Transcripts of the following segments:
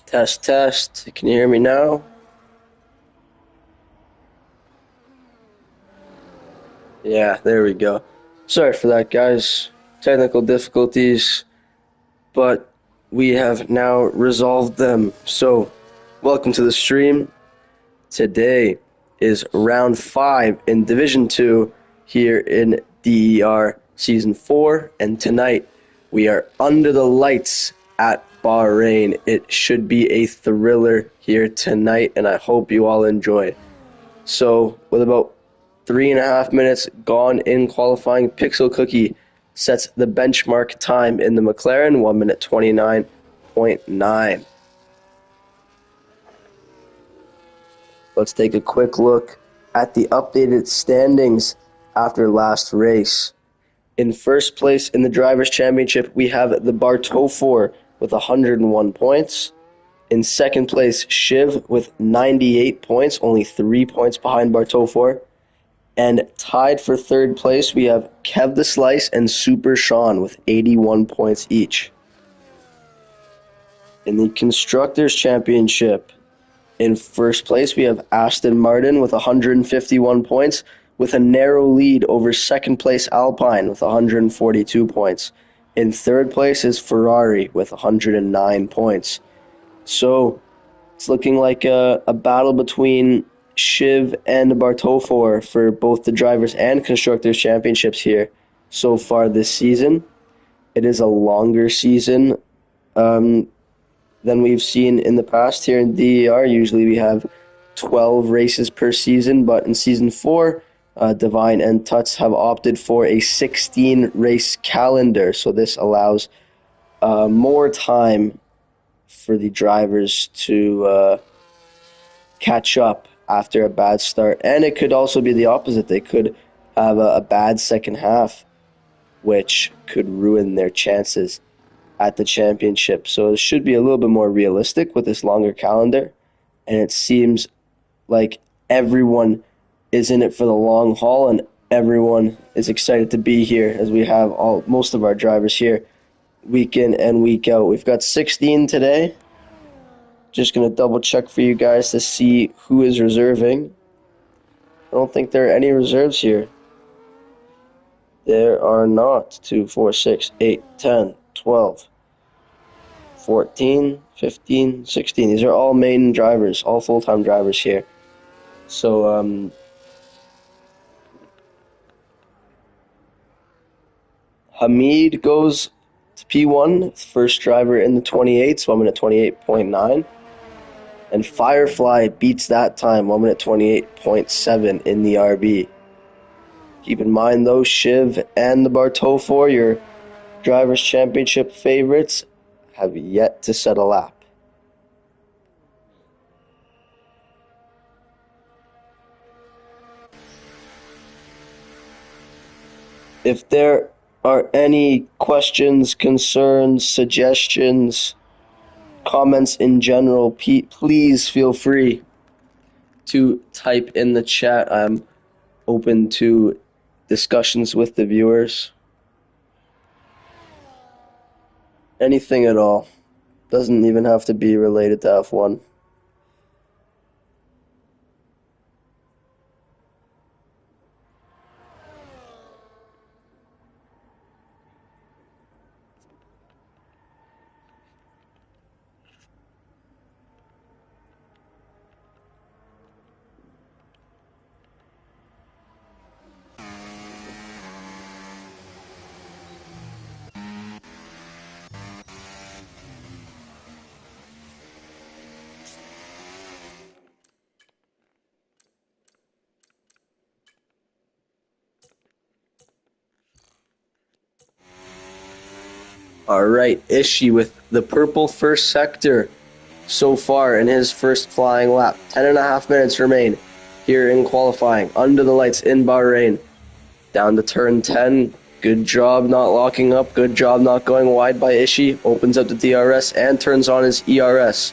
Test, test. Can you hear me now? Yeah, there we go. Sorry for that, guys. Technical difficulties, but we have now resolved them. So, welcome to the stream. Today is round 5 in Division 2 here in DER Season 4, and tonight we are under the lights at Bahrain. It should be a thriller here tonight, and I hope you all enjoy. So, with about 3.5 minutes gone in qualifying, Pixel Cookie sets the benchmark time in the McLaren, 1 minute 29.9. Let's take a quick look at the updated standings after last race. In first place in the Drivers' Championship, we have the Bartofor with 101 points. In second place, Shiv with 98 points, only 3 points behind Bartofor. And tied for third place, we have Kev the Slice and Super Sean with 81 points each. In the Constructors' Championship, in first place, we have Aston Martin with 151 points, with a narrow lead over second place Alpine with 142 points. In third place is Ferrari with 109 points. So it's looking like a battle between Shiv and Bartofor for both the Drivers' and Constructors' Championships here so far this season. It is a longer season than we've seen in the past here in DER. Usually we have 12 races per season, but in Season 4, Divine and Tuts have opted for a 16-race calendar, so this allows more time for the drivers to catch up after a bad start. And it could also be the opposite. They could have a bad second half, which could ruin their chances at the championship. So it should be a little bit more realistic with this longer calendar. And it seems like everyone is in it for the long haul, and everyone is excited to be here, as we have most of our drivers here week in and week out. We've got 16 today. Just going to double check for you guys to see who is reserving. I don't think there are any reserves here. There are not. 2, 4, 6, 8, 10, 12, 14, 15, 16. These are all main drivers, all full-time drivers here. So, Hamid goes to P1, first driver in the 28, so 1 minute 28.9. And Firefly beats that time, 1 minute 28.7 in the RB. Keep in mind, though, Shiv and the Bartofor, your Drivers' Championship favorites, have yet to set a lap. If there are any questions, concerns, suggestions, comments in general, please feel free to type in the chat. I'm open to discussions with the viewers. Anything at all. Doesn't even have to be related to F1. All right, Ishii with the purple first sector so far in his first flying lap. 10.5 minutes remain here in qualifying, under the lights in Bahrain. Down to turn 10. Good job not locking up. Good job not going wide by Ishii. Opens up the DRS and turns on his ERS.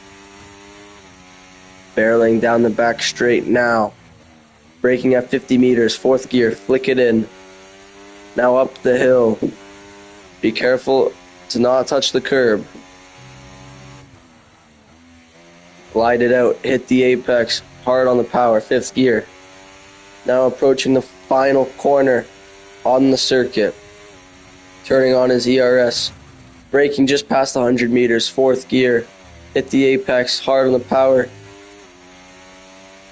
Barreling down the back straight now. Braking at 50 meters. Fourth gear. Flick it in. Now up the hill. Be careful to not touch the curb. Glided out, hit the apex, hard on the power, 5th gear. Now approaching the final corner on the circuit. Turning on his ERS. Braking just past 100 meters, 4th gear. Hit the apex, hard on the power.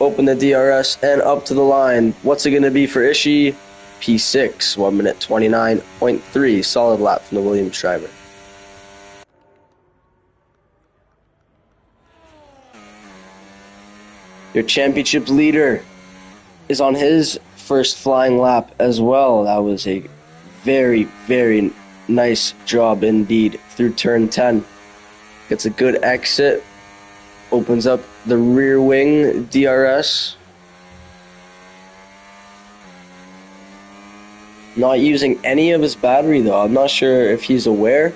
Open the DRS and up to the line. What's it going to be for Ishii? P6, 1 minute 29.3. Solid lap from the Williams driver. Your championship leader is on his first flying lap as well. That was a very, very nice job indeed through turn 10. Gets a good exit. Opens up the rear wing DRS. Not using any of his battery though. I'm not sure if he's aware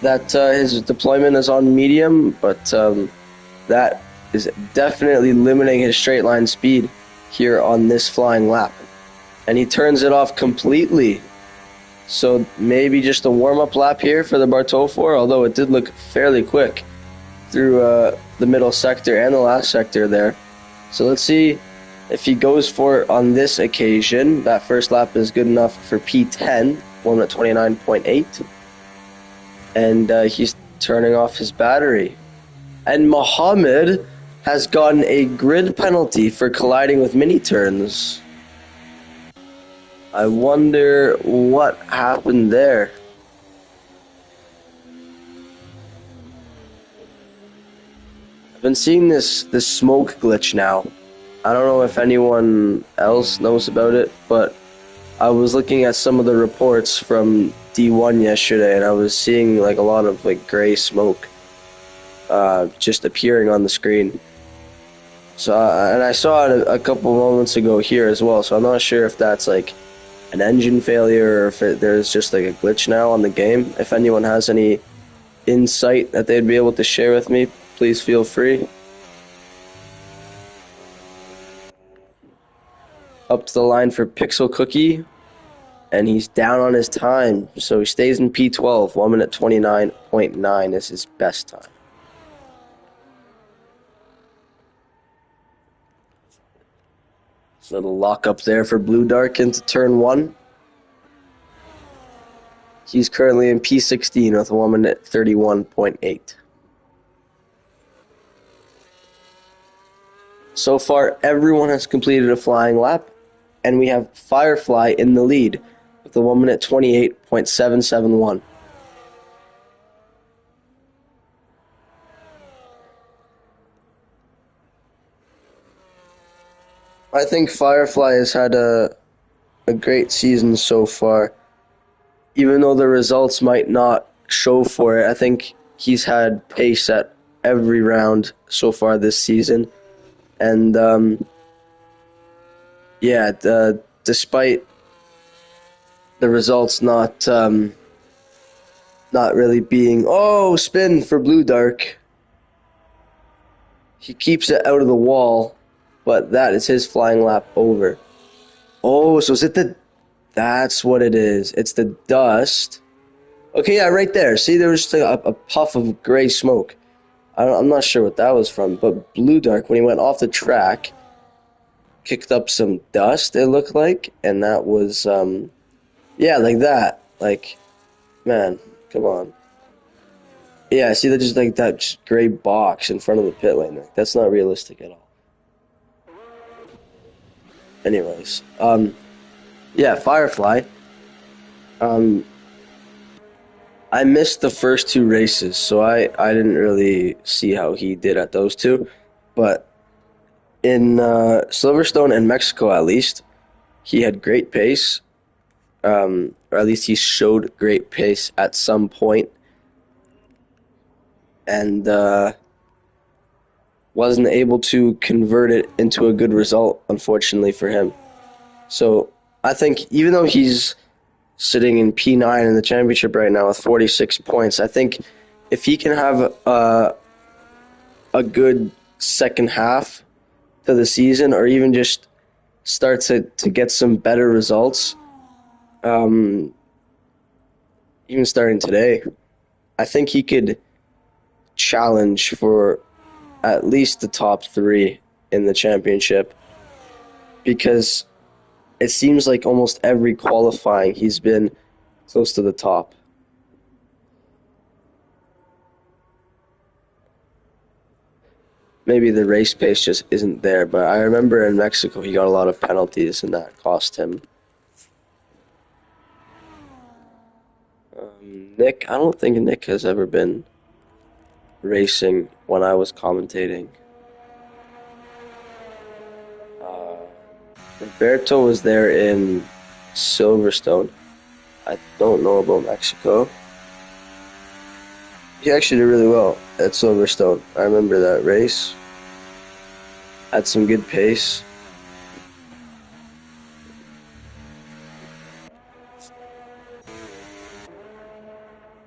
that his deployment is on medium, but that is definitely limiting his straight line speed here on this flying lap. And he turns it off completely. So maybe just a warm-up lap here for the Bartow 4, although it did look fairly quick through the middle sector and the last sector there. So let's see if he goes for it on this occasion. That first lap is good enough for P10, 1 minute 29.8. And he's turning off his battery. And Mohammed has gotten a grid penalty for colliding with mini turns. I wonder what happened there. I've been seeing this smoke glitch now. I don't know if anyone else knows about it, but I was looking at some of the reports from D1 yesterday, and I was seeing like a lot of like gray smoke just appearing on the screen. So and I saw it a couple moments ago here as well. So I'm not sure if that's like an engine failure or if there's just like a glitch now on the game. If anyone has any insight that they'd be able to share with me, please feel free. Up to the line for Pixel Cookie, and he's down on his time, so he stays in P12. 1 minute 29.9 is his best time. Little lock up there for Blue Dark into turn 1. He's currently in P16 with 1 minute 31.8. So far, everyone has completed a flying lap, and we have Firefly in the lead with a 1 minute 28.771. I think Firefly has had a great season so far. Even though the results might not show for it, I think he's had pace at every round so far this season. And despite the results not really being spin for Blue Dark, he keeps it out of the wall. But that is his flying lap over. Oh, so is it that's what it is. It's the dust. Okay, yeah, right there. See, there was just a puff of gray smoke. I'm not sure what that was from, but Blue Dark, when he went off the track, kicked up some dust, it looked like, and that was, like that. Like, man, come on. Yeah, see, just like that just gray box in front of the pit lane. That's not realistic at all. Anyways, Firefly. I missed the first 2 races, so I didn't really see how he did at those 2. But in Silverstone and Mexico, at least, he had great pace, or at least he showed great pace at some point, and wasn't able to convert it into a good result, unfortunately for him. So I think even though he's sitting in P9 in the championship right now with 46 points, I think if he can have a good second half to the season, or even just start to get some better results, even starting today, I think he could challenge for at least the top 3 in the championship, because it seems like almost every qualifying he's been close to the top. Maybe the race pace just isn't there, but I remember in Mexico he got a lot of penalties and that cost him. Nick, I don't think Nick has ever been racing when I was commentating. Roberto was there in Silverstone. I don't know about Mexico. He actually did really well at Silverstone. I remember that race. Had some good pace.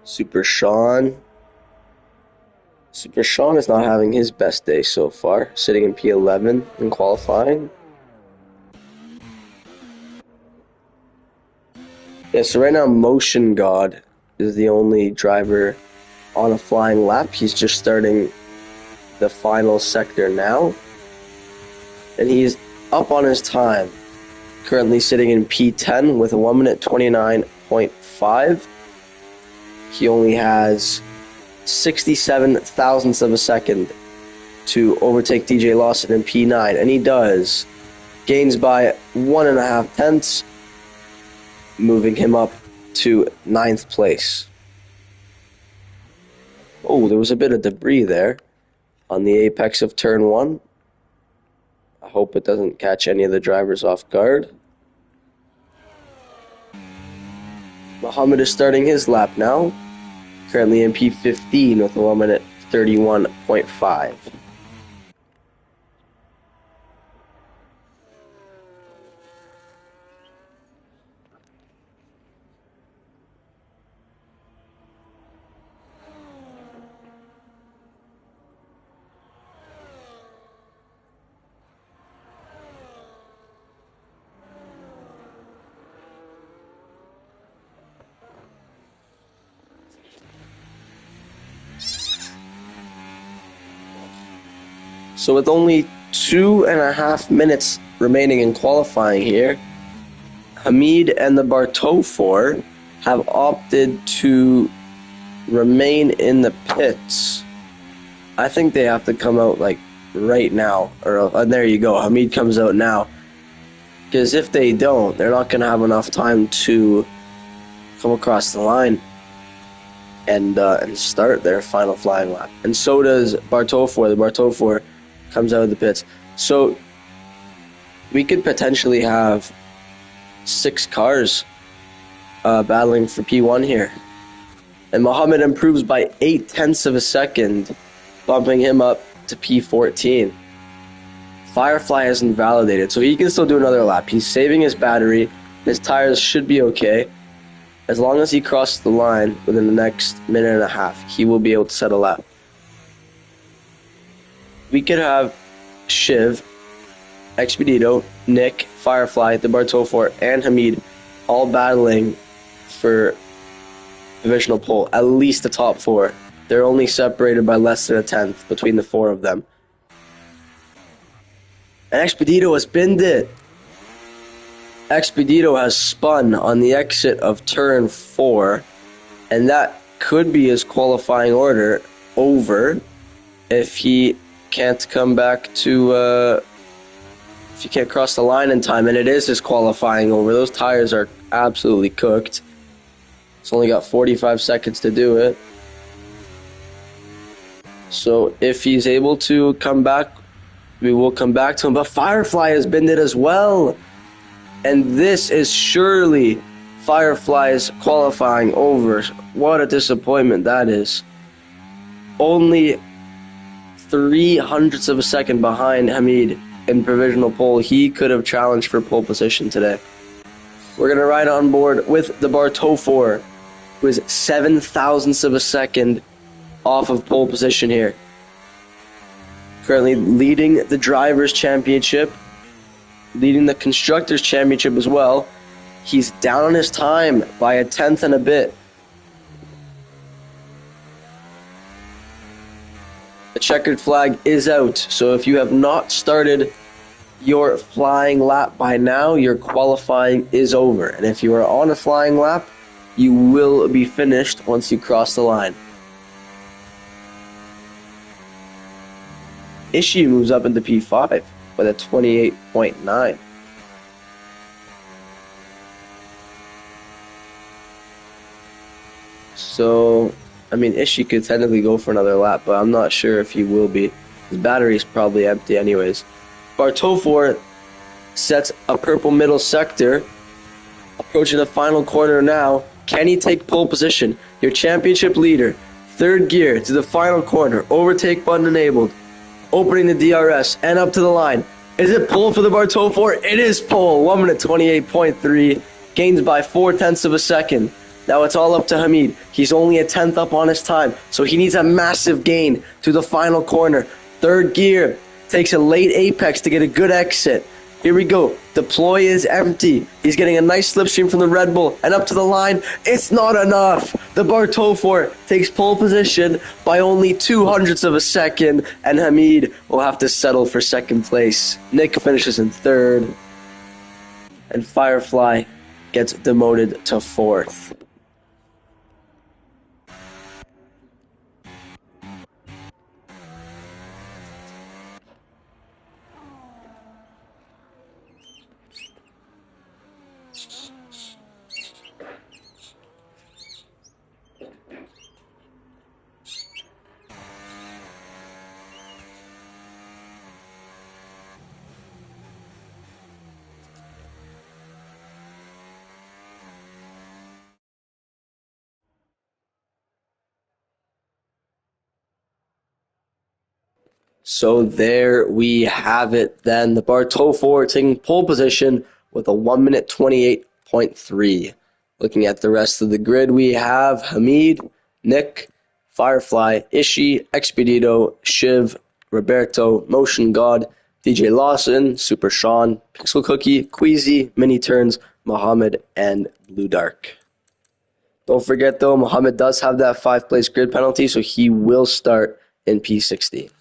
Super Sean. Super Sean is not having his best day so far, sitting in P11 in qualifying. Yeah, so right now Motion God is the only driver on a flying lap. He's just starting the final sector now. And he's up on his time. Currently sitting in P10 with a 1 minute 29.5. He only has 67 thousandths of a second to overtake DJ Lawson in P9, and he does. Gains by 1.5 tenths, moving him up to 9th place. Oh, there was a bit of debris there on the apex of turn 1. I hope it doesn't catch any of the drivers off guard. Muhammad is starting his lap now. Currently in P15 with a 1 minute 31.5. So with only 2.5 minutes remaining in qualifying here, Hamid and the Barteau 4 have opted to remain in the pits. I think they have to come out like right now, and there you go, Hamid comes out now. Because if they don't, they're not going to have enough time to come across the line and start their final flying lap. And so does Barteau 4. The Barteau 4 comes out of the pits. So we could potentially have 6 cars battling for P1 here. And Muhammad improves by 8 tenths of a second, bumping him up to P14. Firefly isn't validated, so he can still do another lap. He's saving his battery. His tires should be okay. As long as he crosses the line within the next minute and a half, he will be able to set a lap. We could have Shiv, Expedito, Nick, Firefly, the Barteau 4, and Hamid all battling for divisional pole, at least the top 4. They're only separated by less than a tenth between the 4 of them. And Expedito has binned it. Expedito has spun on the exit of turn 4, and that could be his qualifying order over if he can't come back to if you can't cross the line in time, and it is his qualifying over. Those tires are absolutely cooked. It's only got 45 seconds to do it. So if he's able to come back, we will come back to him. But Firefly has been it as well. And this is surely Firefly's qualifying over. What a disappointment that is. Only 0.03 of a second behind Hamid in provisional pole. He could have challenged for pole position today. We're going to ride on board with the Barteau 4, who is 7 thousandths of a second off of pole position here. Currently leading the Drivers' Championship, leading the Constructors' Championship as well. He's down on his time by a tenth and a bit. checkered flag is out. So if you have not started your flying lap by now, your qualifying is over. And if you are on a flying lap, you will be finished once you cross the line. Ishii moves up into P5 with a 28.9. So, I mean, Ishii could technically go for another lap, but I'm not sure if he will be. His battery's probably empty anyways. Bartofor sets a purple middle sector, approaching the final corner now. Can he take pole position? Your championship leader, third gear to the final corner, overtake button enabled, opening the DRS and up to the line. Is it pole for the Bartofor? It is pole. 1 minute 28.3, gains by 4/10 of a second. Now it's all up to Hamid. He's only a tenth up on his time, so he needs a massive gain to the final corner. Third gear, takes a late apex to get a good exit. Here we go. Deploy is empty. He's getting a nice slipstream from the Red Bull and up to the line. It's not enough. The Bartofor takes pole position by only 0.02 of a second, and Hamid will have to settle for second place. Nick finishes in third, and Firefly gets demoted to fourth. So there we have it then. The Bartofor taking pole position with a 1 minute 28.3. Looking at the rest of the grid, we have Hamid, Nick, Firefly, Ishii, Expedito, Shiv, Roberto, Motion God, DJ Lawson, Super Sean, Pixel Cookie, Queasy, Mini Turns, Mohammed, and Blue Dark. Don't forget though, Mohammed does have that 5-place grid penalty, so he will start in P60.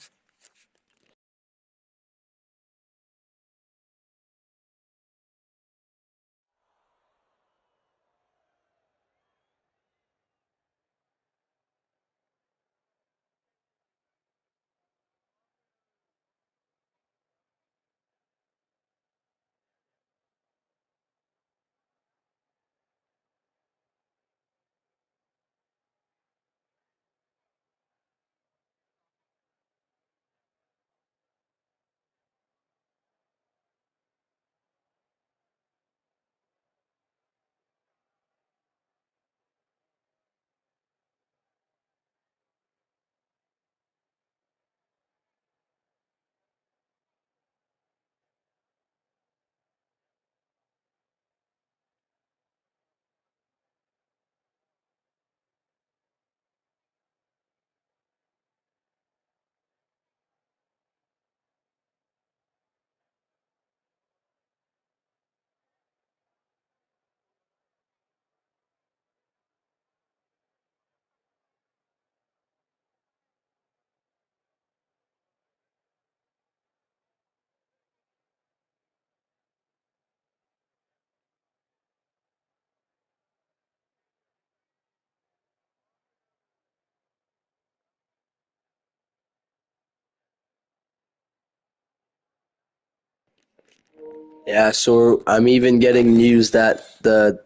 Yeah, so I'm even getting news that the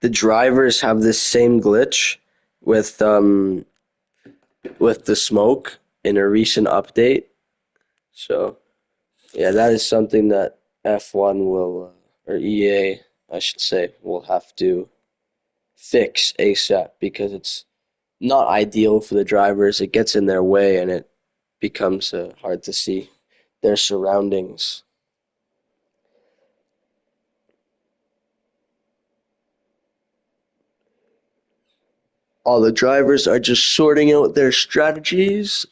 drivers have this same glitch with the smoke in a recent update. So yeah, that is something that F1 will or EA, I should say, will have to fix ASAP because it's not ideal for the drivers. It gets in their way and it becomes hard to see their surroundings. All the drivers are just sorting out their strategies,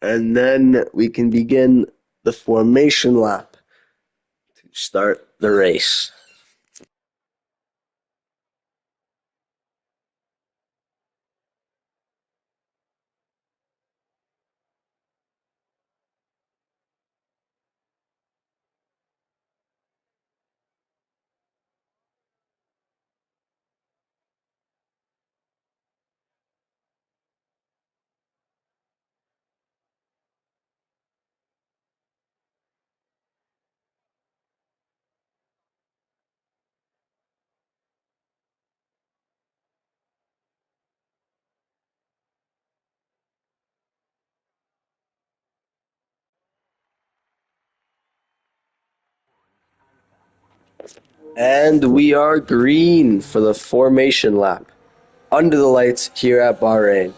and then we can begin the formation lap to start the race. And we are green for the formation lap. Under the lights here at Bahrain.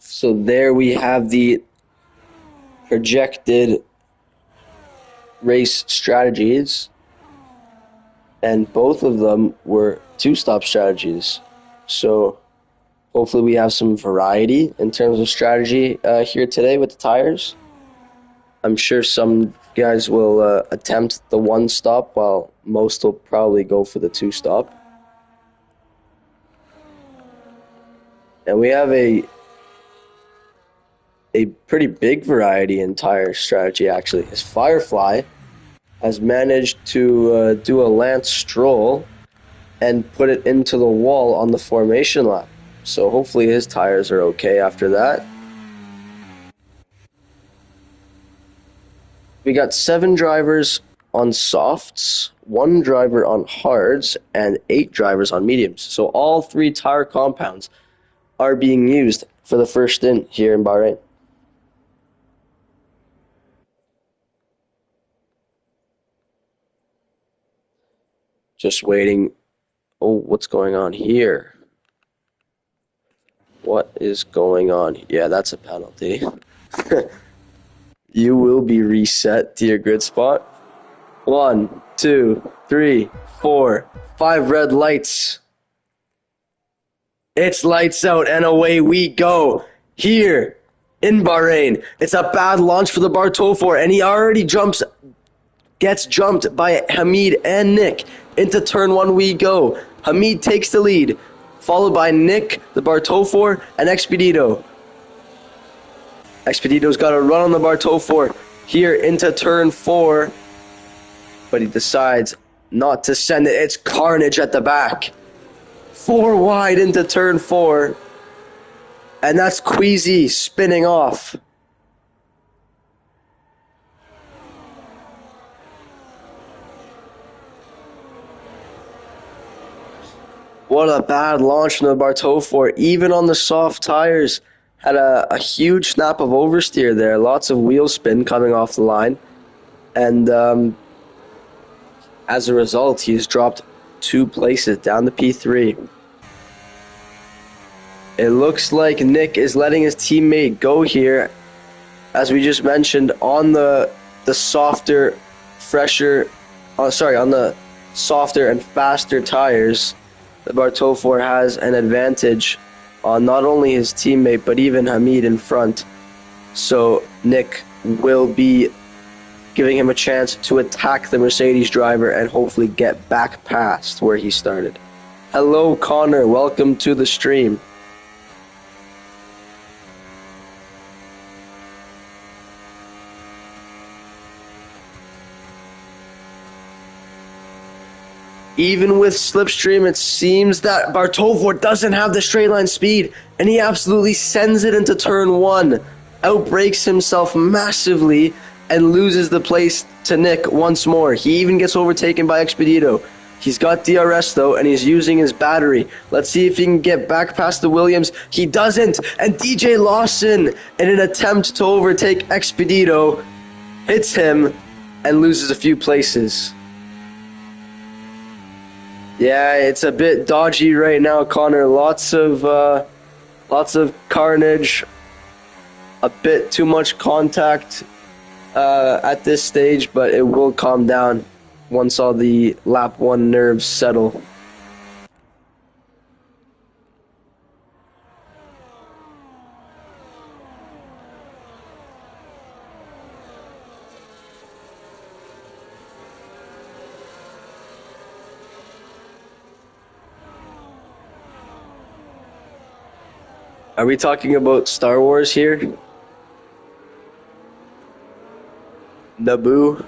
So there we have the projected race strategies, and both of them were two-stop strategies. So hopefully we have some variety in terms of strategy here today with the tires. I'm sure some guys will attempt the one-stop, while most will probably go for the two-stop. And we have a pretty big variety in tire strategy, actually. As Firefly has managed to do a Lance Stroll and put it into the wall on the formation lap. So hopefully his tires are okay after that. We got 7 drivers on softs, 1 driver on hards, and 8 drivers on mediums. So all 3 tire compounds are being used for the first stint here in Bahrain. Just waiting. Oh, what's going on here? What is going on? Yeah, that's a penalty. You will be reset to your grid spot. 1, 2, 3, 4, 5 red lights. It's lights out and away we go here in Bahrain. It's a bad launch for the Bartofor, and he already gets jumped by Hamid and Nick. Into turn 1 we go. Hamid takes the lead, followed by Nick, the Bartofor, and Expedito. Expedito's got a run on the Bartofor here into turn 4, but he decides not to send it. It's carnage at the back. 4 wide into turn 4, and that's Queasy spinning off. What a bad launch from the Bartofor. Even on the soft tires, had a huge snap of oversteer there. Lots of wheel spin coming off the line. And as a result, he's dropped 2 places down to P3. It looks like Nick is letting his teammate go here, as we just mentioned, on the softer, on the softer and faster tires. The Bartofor has an advantage on not only his teammate, but even Hamid in front. So Nick will be giving him a chance to attack the Mercedes driver and hopefully get back past where he started. Hello, Connor. Welcome to the stream. Even with slipstream, it seems that Bartofor doesn't have the straight line speed, and he absolutely sends it into turn 1, outbrakes himself massively, and loses the place to Nick once more. He even gets overtaken by Expedito. He's got DRS though, and he's using his battery. Let's see if he can get back past the Williams. He doesn't, and DJ Lawson, in an attempt to overtake Expedito, hits him and loses a few places. Yeah, it's a bit dodgy right now, Connor. Lots of carnage, a bit too much contact at this stage, but it will calm down once all the lap 1 nerves settle. Are we talking about Star Wars here? Naboo?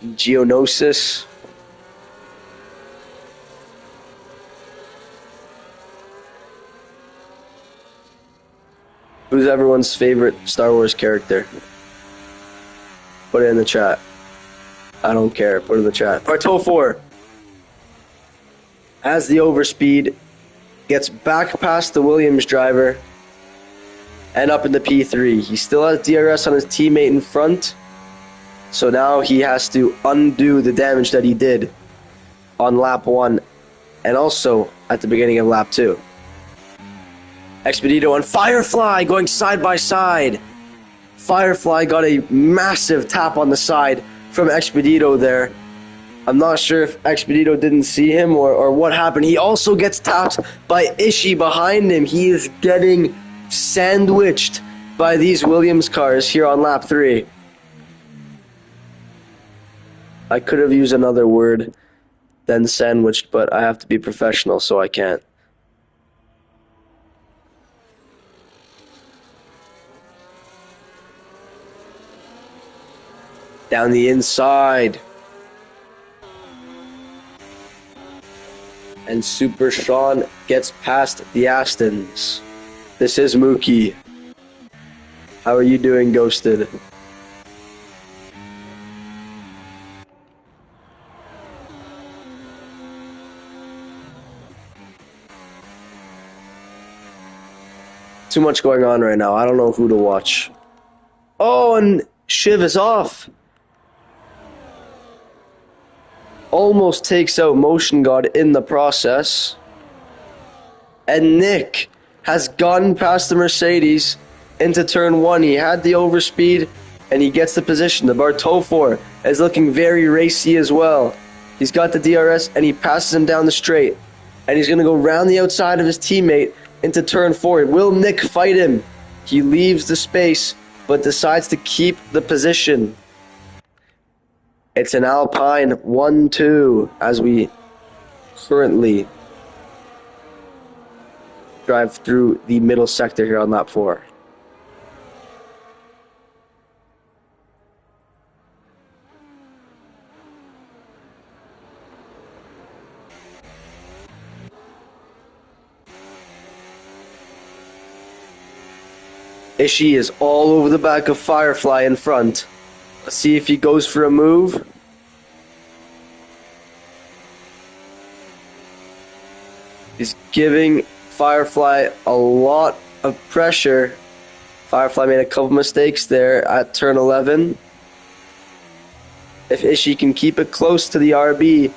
Geonosis? Who's everyone's favorite Star Wars character? Put it in the chat. I don't care. Put it in the chat. Bartol 4 has the overspeed, gets back past the Williams driver, and up into P3. He still has DRS on his teammate in front, so now he has to undo the damage that he did on lap 1 and also at the beginning of lap 2. Expedito and Firefly going side by side. Firefly got a massive tap on the side from Expedito there. I'm not sure if Expedito didn't see him or what happened. He also gets tapped by Ishii behind him. He is getting sandwiched by these Williams cars here on lap 3. I could have used another word than sandwiched, but I have to be professional, so I can't. Down the inside. And Super Sean gets past the Astons. This is Mookie. How are you doing, Ghosted? Too much going on right now. I don't know who to watch. Oh, and Shiv is off. Almost takes out Motion God in the process. And Nick has gone past the Mercedes into turn 1. He had the overspeed and he gets the position. The Bartofor is looking very racy as well. He's got the DRS and he passes him down the straight. And he's going to go round the outside of his teammate into turn 4. Will Nick fight him? He leaves the space but decides to keep the position. It's an Alpine 1-2 as we currently drive through the middle sector here on lap 4. Ishii is all over the back of Firefly in front. Let's see if he goes for a move. He's giving Firefly a lot of pressure. Firefly made a couple mistakes there at turn 11. If Ishii can keep it close to the RB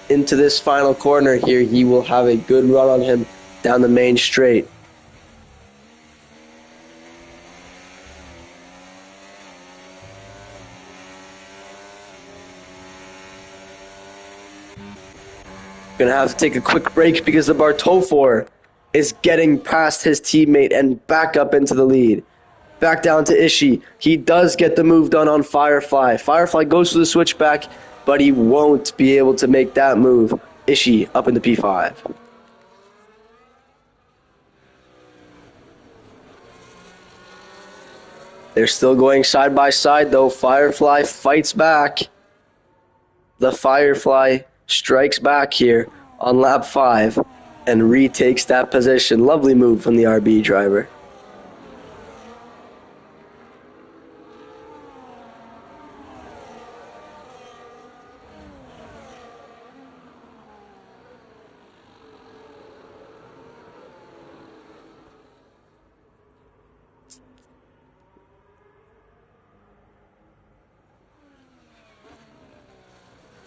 into this final corner here, he will have a good run on him down the main straight. Gonna have to take a quick break because the Bartofor is getting past his teammate and back up into the lead. Back down to Ishii. He does get the move done on Firefly. Firefly goes for the switchback, but he won't be able to make that move. Ishii up into P5. They're still going side by side though. Firefly fights back. The Firefly strikes back here on lap 5 and retakes that position. Lovely move from the RB driver.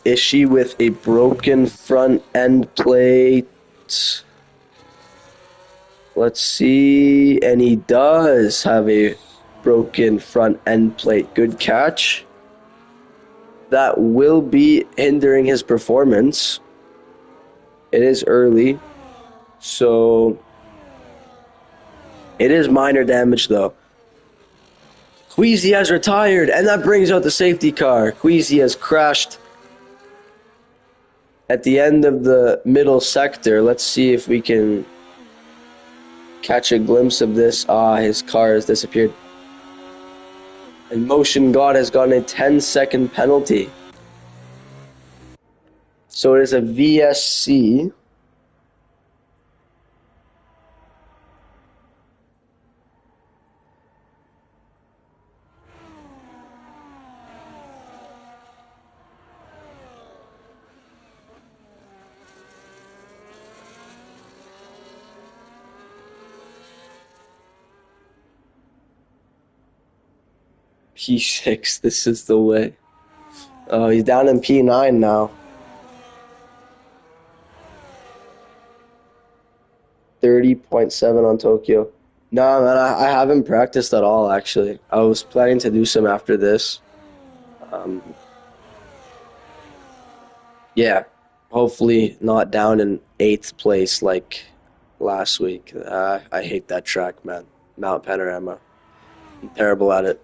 issue with a broken front end plate. Let's see. And he does have a broken front end plate. Good catch. That will be hindering his performance. It is early. So it is minor damage though. Queasy has retired, and that brings out the safety car. Queasy has crashed at the end of the middle sector. Let's see if we can catch a glimpse of this. His car has disappeared. And Motion God has gotten a 10-second penalty. So it is a VSC. P6, this is the way. Oh, he's down in P9 now. 30.7 on Tokyo. No, man, I haven't practiced at all, actually. I was planning to do some after this. Yeah, hopefully not down in 8th place like last week. I hate that track, man. Mount Panorama. I'm terrible at it.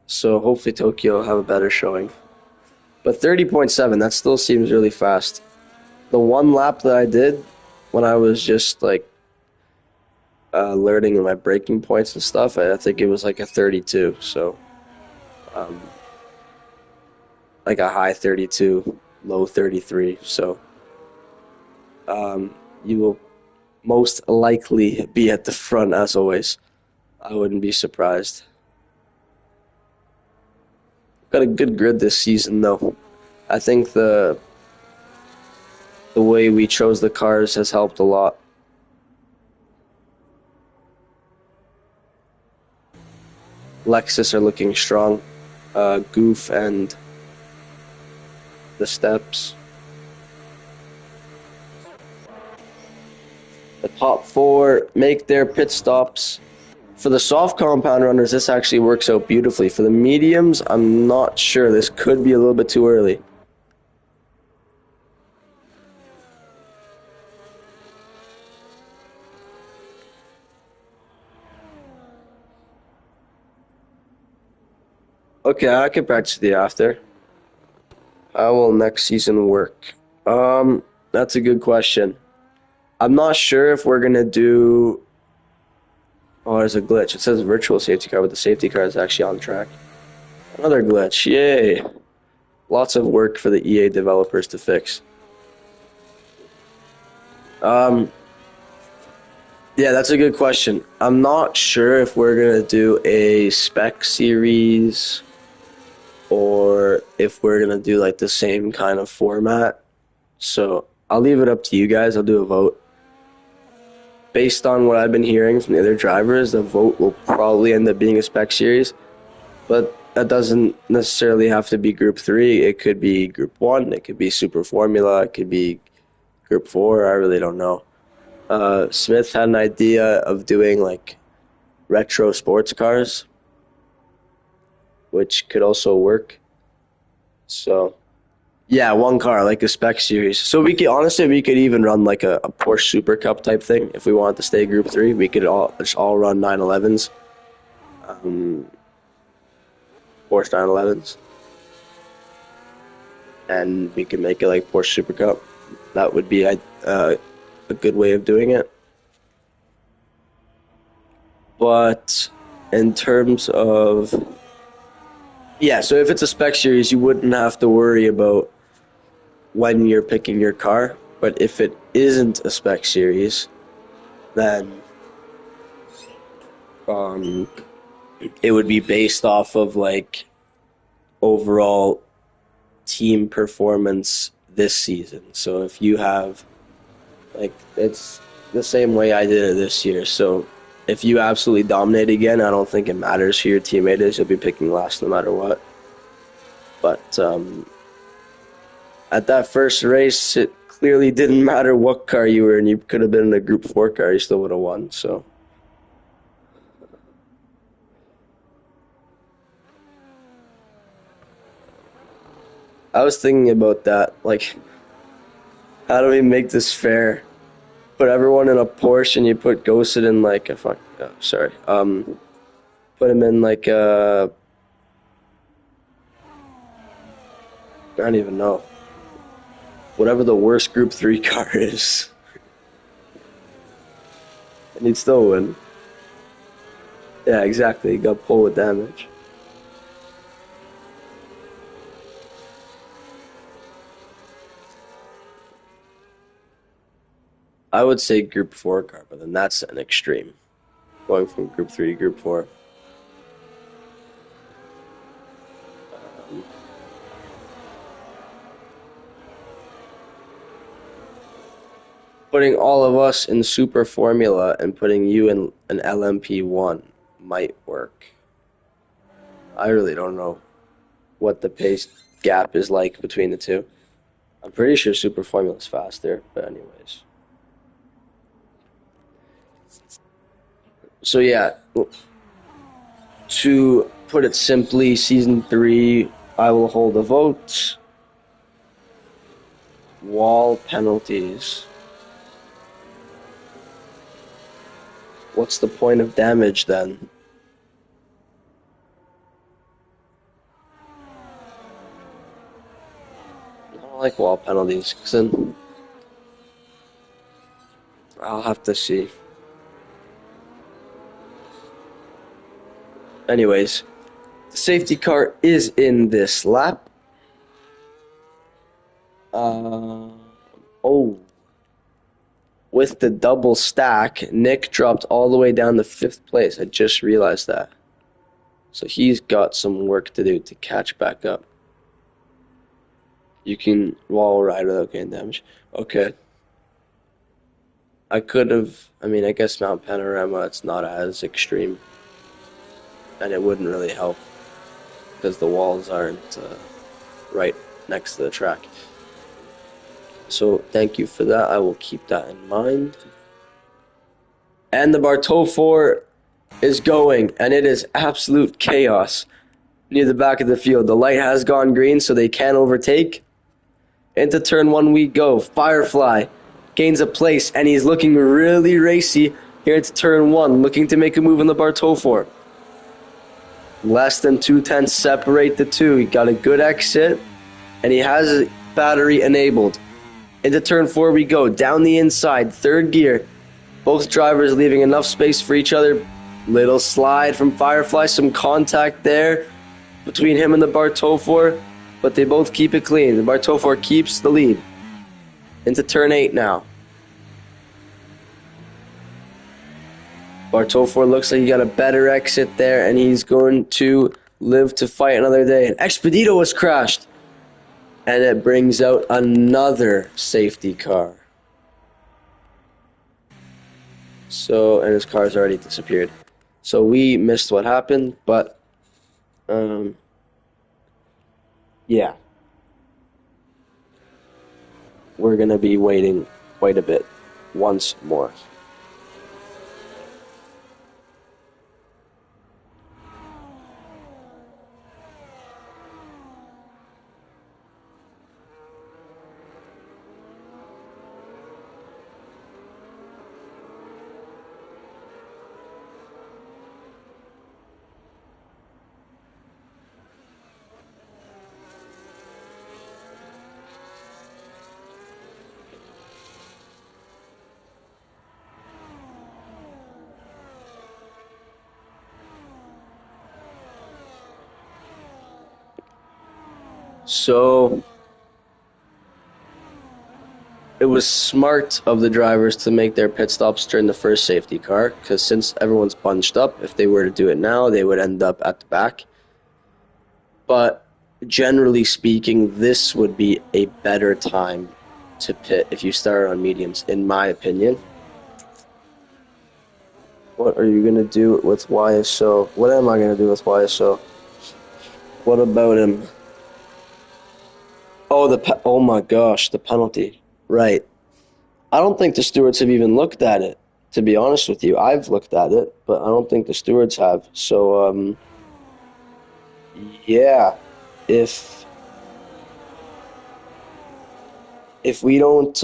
So hopefully Tokyo will have a better showing. But 30.7, that still seems really fast. The one lap that I did when I was just like learning my braking points and stuff, I think it was like a 32. So like a high 32, low 33. So you will most likely be at the front as always. I wouldn't be surprised. Got a good grid this season though. I think the way we chose the cars has helped a lot. Lexus are looking strong. Goof and the steps. The top 4 make their pit stops. For the soft compound runners, this actually works out beautifully. For the mediums, I'm not sure. This could be a little bit too early. Okay, I can practice the after. How will next season work? That's a good question. I'm not sure if we're gonna do. Oh, there's a glitch. It says virtual safety car, but the safety car is actually on track. Another glitch. Yay! Lots of work for the EA developers to fix. Yeah, that's a good question. I'm not sure if we're gonna do a spec series or if we're gonna do like the same kind of format. So I'll leave it up to you guys. I'll do a vote. Based on what I've been hearing from the other drivers, the vote will probably end up being a spec series. But that doesn't necessarily have to be Group 3. It could be Group 1. It could be Super Formula. It could be Group 4. I really don't know. Smith had an idea of doing like retro sports cars, which could also work. So, yeah, one car, like a spec series. So we could even run like a Porsche Super Cup type thing if we wanted to stay Group 3. We could just all run 911s. Porsche 911s. And we could make it like Porsche Super Cup. That would be a good way of doing it. But in terms of... Yeah, so if it's a spec series, you wouldn't have to worry about when you're picking your car. But if it isn't a spec series, then it would be based off of like overall team performance this season. So if you have like, it's the same way I did it this year. So if you absolutely dominate again, I don't think it matters who your teammate is. You'll be picking last no matter what. But At that first race, it clearly didn't matter what car you were in. You could have been in a Group 4 car. You still would have won. So I was thinking about that. Like, how do we make this fair? Put everyone in a Porsche and you put Ghosted in like a fuck. Oh, sorry. Put him in like a. I don't even know. Whatever the worst Group 3 car is. And he'd still win. Yeah, exactly. He got pulled with damage. I would say Group 4 car, but then that's an extreme. Going from Group 3 to Group 4. Putting all of us in Super Formula and putting you in an LMP1 might work. I really don't know what the pace gap is like between the two. I'm pretty sure Super Formula is faster, but anyways. So yeah, to put it simply, Season 3, I will hold a vote. Wall penalties. What's the point of damage then? I don't like wall penalties, because then I'll have to see. Anyways, the safety car is in this lap. With the double stack, Nick dropped all the way down to 5th place. I just realized that. So he's got some work to do to catch back up. You can wall ride without getting damage. Okay. I guess Mount Panorama, it's not as extreme. And it wouldn't really help because the walls aren't right next to the track. So thank you for that. I will keep that in mind. And the Barteau 4 is going, and it is absolute chaos near the back of the field. The light has gone green, so they can't overtake. Into turn 1 we go. Firefly gains a place, and he's looking really racy here into turn 1, looking to make a move in the Barteau 4. Less than 2/10 separate the two. He got a good exit, and he has battery enabled. Into turn 4 we go. Down the inside, 3rd gear. Both drivers leaving enough space for each other. Little slide from Firefly, some contact there between him and the Barteau 4, but they both keep it clean. The Barteau 4 keeps the lead. Into turn 8 now. Barteau 4 looks like he got a better exit there, and he's going to live to fight another day. An Expedito was crashed, and it brings out another safety car. So, and his car's already disappeared. So we missed what happened, but yeah. We're going to be waiting quite a bit once more. So it was smart of the drivers to make their pit stops during the first safety car, because since everyone's bunched up, if they were to do it now, they would end up at the back. But generally speaking, this would be a better time to pit if you start on mediums, in my opinion. What are you going to do with YSO? What am I going to do with YSO? What about him? Oh, oh my gosh, the penalty. Right. I don't think the stewards have even looked at it, to be honest with you. I've looked at it, but I don't think the stewards have. So, yeah, if if we don't,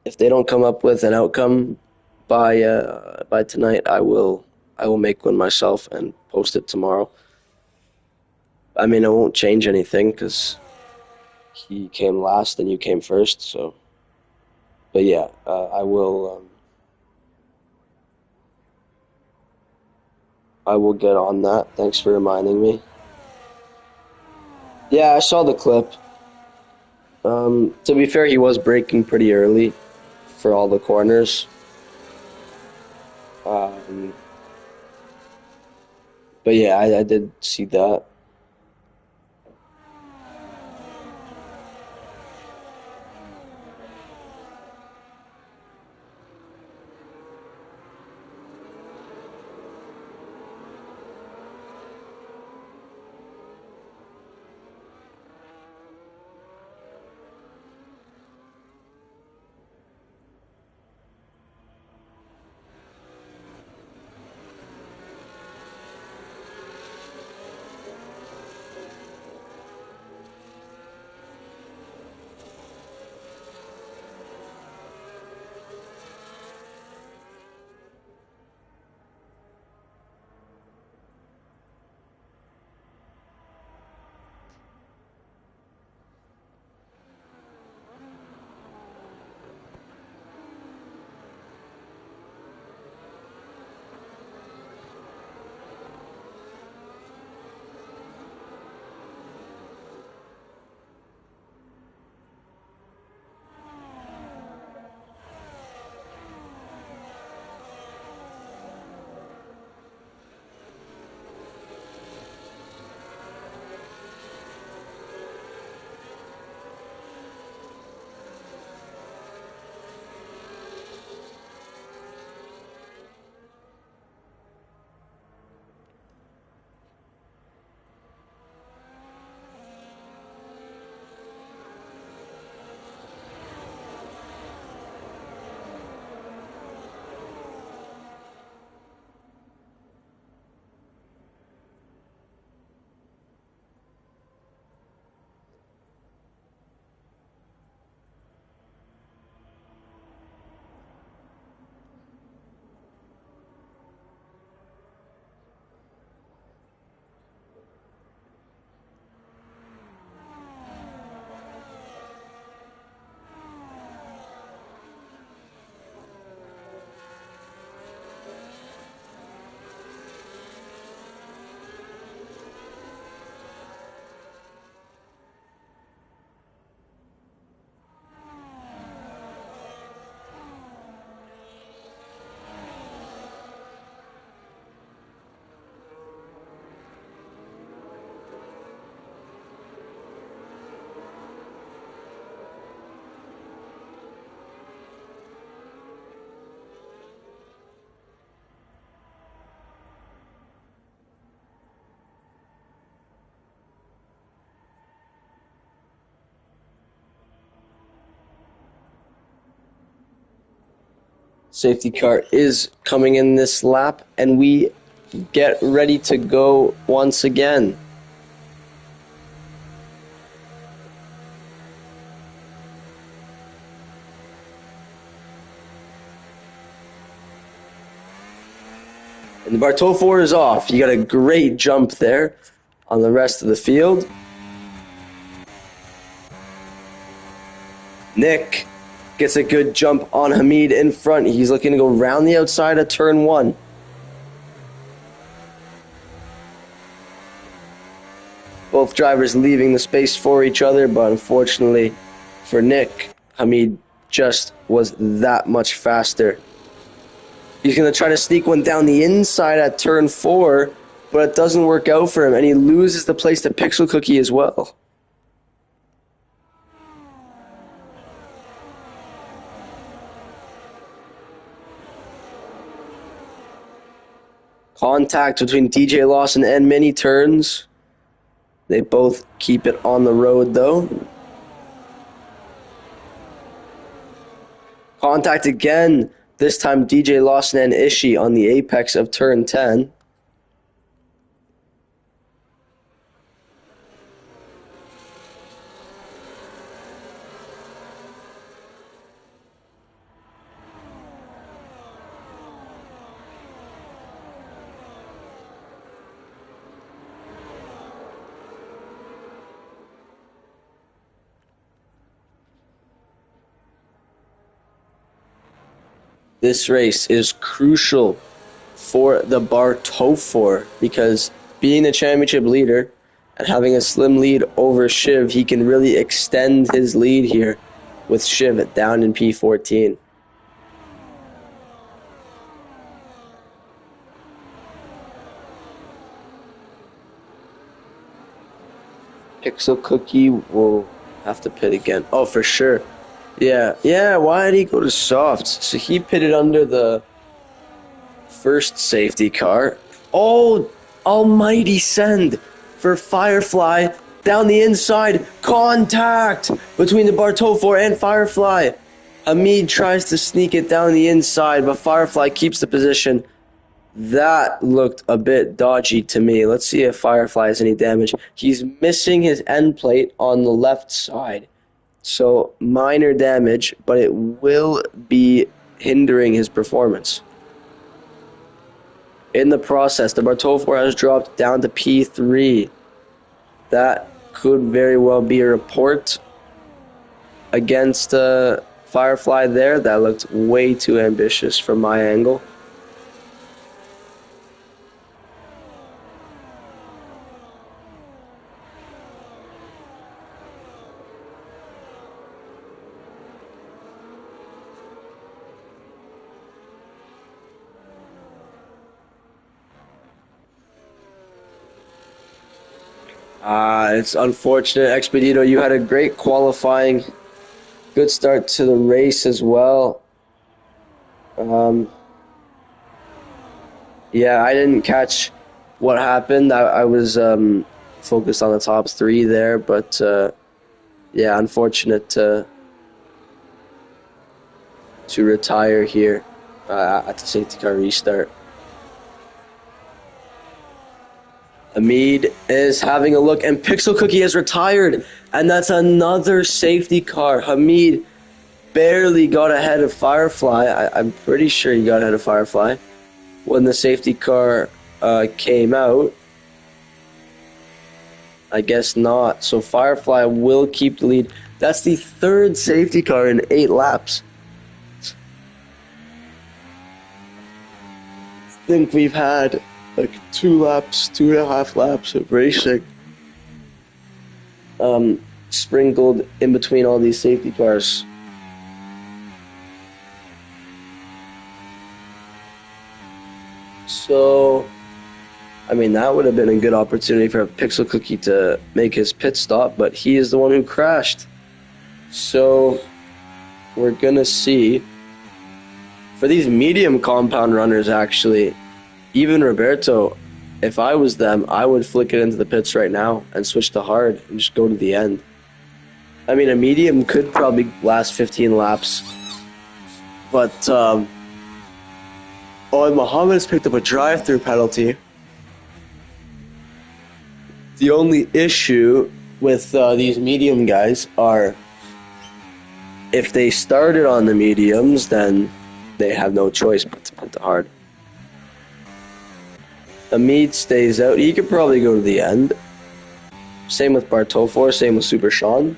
if they don't come up with an outcome by tonight, I will make one myself and post it tomorrow. I mean, it won't change anything because he came last and you came first. So, but yeah, I will get on that. Thanks for reminding me. Yeah, I saw the clip. To be fair, he was braking pretty early for all the corners. Um, but yeah, I did see that. Safety car is coming in this lap, and we get ready to go once again. And the Bartol 4 is off. You got a great jump there on the rest of the field. Nick gets a good jump on Hamid in front. He's looking to go round the outside of turn 1. Both drivers leaving the space for each other, but unfortunately for Nick, Hamid just was that much faster. He's going to try to sneak one down the inside at turn 4, but it doesn't work out for him, and he loses the place to Pixel Cookie as well. Contact between DJ Lawson and Mini turns. They both keep it on the road, though. Contact again. This time DJ Lawson and Ishii on the apex of turn 10. This race is crucial for the Bartofor because being the championship leader and having a slim lead over Shiv, he can really extend his lead here with Shiv down in P14. Pixel Cookie will have to pit again. Oh, for sure. Yeah, why did he go to softs? So he pitted under the first safety car. Oh, almighty send for Firefly down the inside. Contact between the Bartofor and Firefly. Hamid tries to sneak it down the inside, but Firefly keeps the position. That looked a bit dodgy to me. Let's see if Firefly has any damage. He's missing his end plate on the left side. So minor damage, but it will be hindering his performance. In the process, the Bartofor has dropped down to P3. That could very well be a report against Firefly there. That looked way too ambitious from my angle. It's unfortunate. Expedito, you had a great qualifying. Good start to the race as well. Yeah, I didn't catch what happened. I was focused on the top three there, but yeah, unfortunate to retire here at the safety car restart. Hamid is having a look, and Pixel Cookie has retired, and that's another safety car. Hamid barely got ahead of Firefly. I'm pretty sure he got ahead of Firefly when the safety car came out. I guess not. So Firefly will keep the lead. That's the third safety car in 8 laps. I think we've had like 2.5 laps of racing sprinkled in between all these safety cars. So, I mean, that would have been a good opportunity for Pixel Cookie to make his pit stop, but he is the one who crashed. So, we're gonna see. For these medium compound runners, actually, even Roberto, if I was them, I would flick it into the pits right now and switch to hard and just go to the end. I mean, a medium could probably last 15 laps. But, and Muhammad's picked up a drive-through penalty. The only issue with these medium guys are if they started on the mediums, then they have no choice but to put the hard. Hamid stays out. He could probably go to the end. Same with Bartofor, same with Super Sean.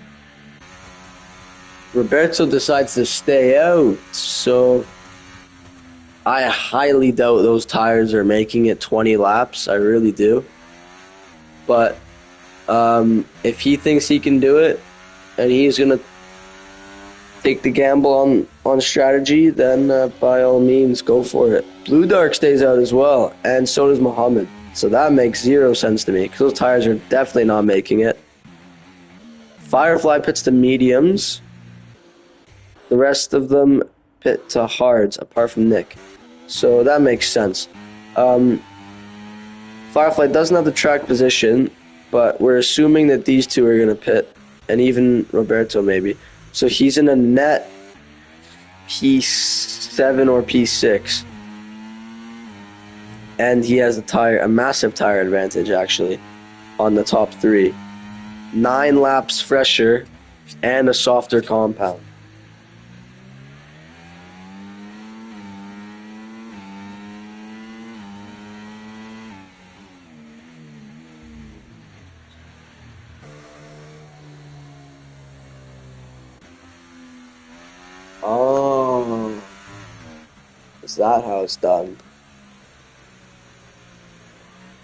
Roberto decides to stay out, so I highly doubt those tires are making it 20 laps. I really do. But if he thinks he can do it, and he's going to take the gamble on strategy, then by all means, go for it. Blue Dark stays out as well, and so does Muhammad. So that makes 0 sense to me, because those tires are definitely not making it. Firefly pits to mediums. The rest of them pit to hards, apart from Nick. So that makes sense. Firefly doesn't have the track position, but we're assuming that these two are going to pit, and even Roberto maybe. So he's in a net P7 or P6, and he has a massive tire advantage actually on the top three. 9 laps fresher and a softer compound. Oh, is that how it's done?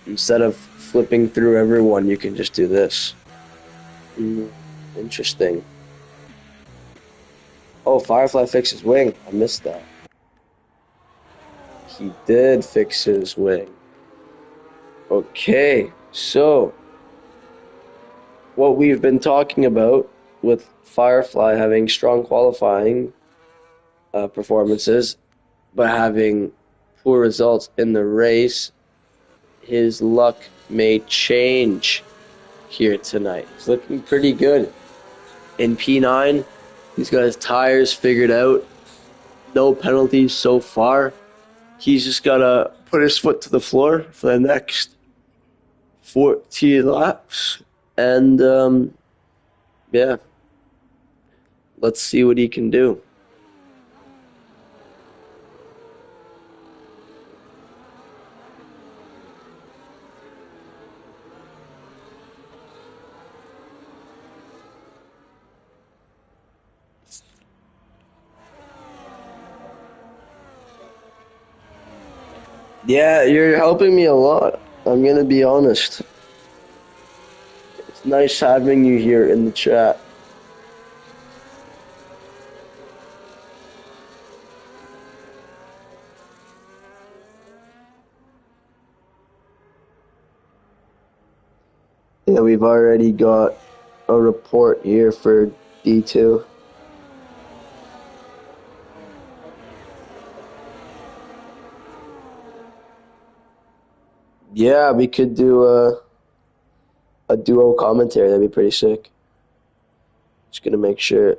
Instead of flipping through everyone, you can just do this. Interesting. Oh, Firefly fixed his wing. I missed that. He did fix his wing. Okay, so what we've been talking about with Firefly having strong qualifying performances, but having poor results in the race, his luck may change here tonight. He's looking pretty good. In P9, he's got his tires figured out. No penalties so far. He's just got to put his foot to the floor for the next 14 laps. And, yeah, let's see what he can do. Yeah, you're helping me a lot. I'm going to be honest. It's nice having you here in the chat. Yeah, we've already got a report here for D2. Yeah, we could do a duo commentary. That'd be pretty sick. Just gonna make sure.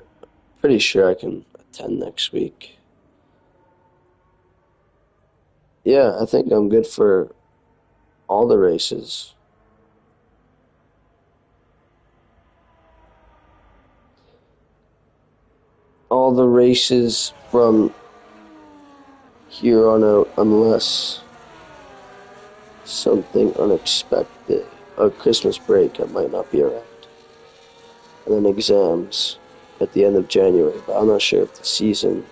Pretty sure I can attend next week. Yeah, I think I'm good for all the races. All the races from here on out, unless something unexpected. A Christmas break, I might not be around. And then exams at the end of January, but I'm not sure if the season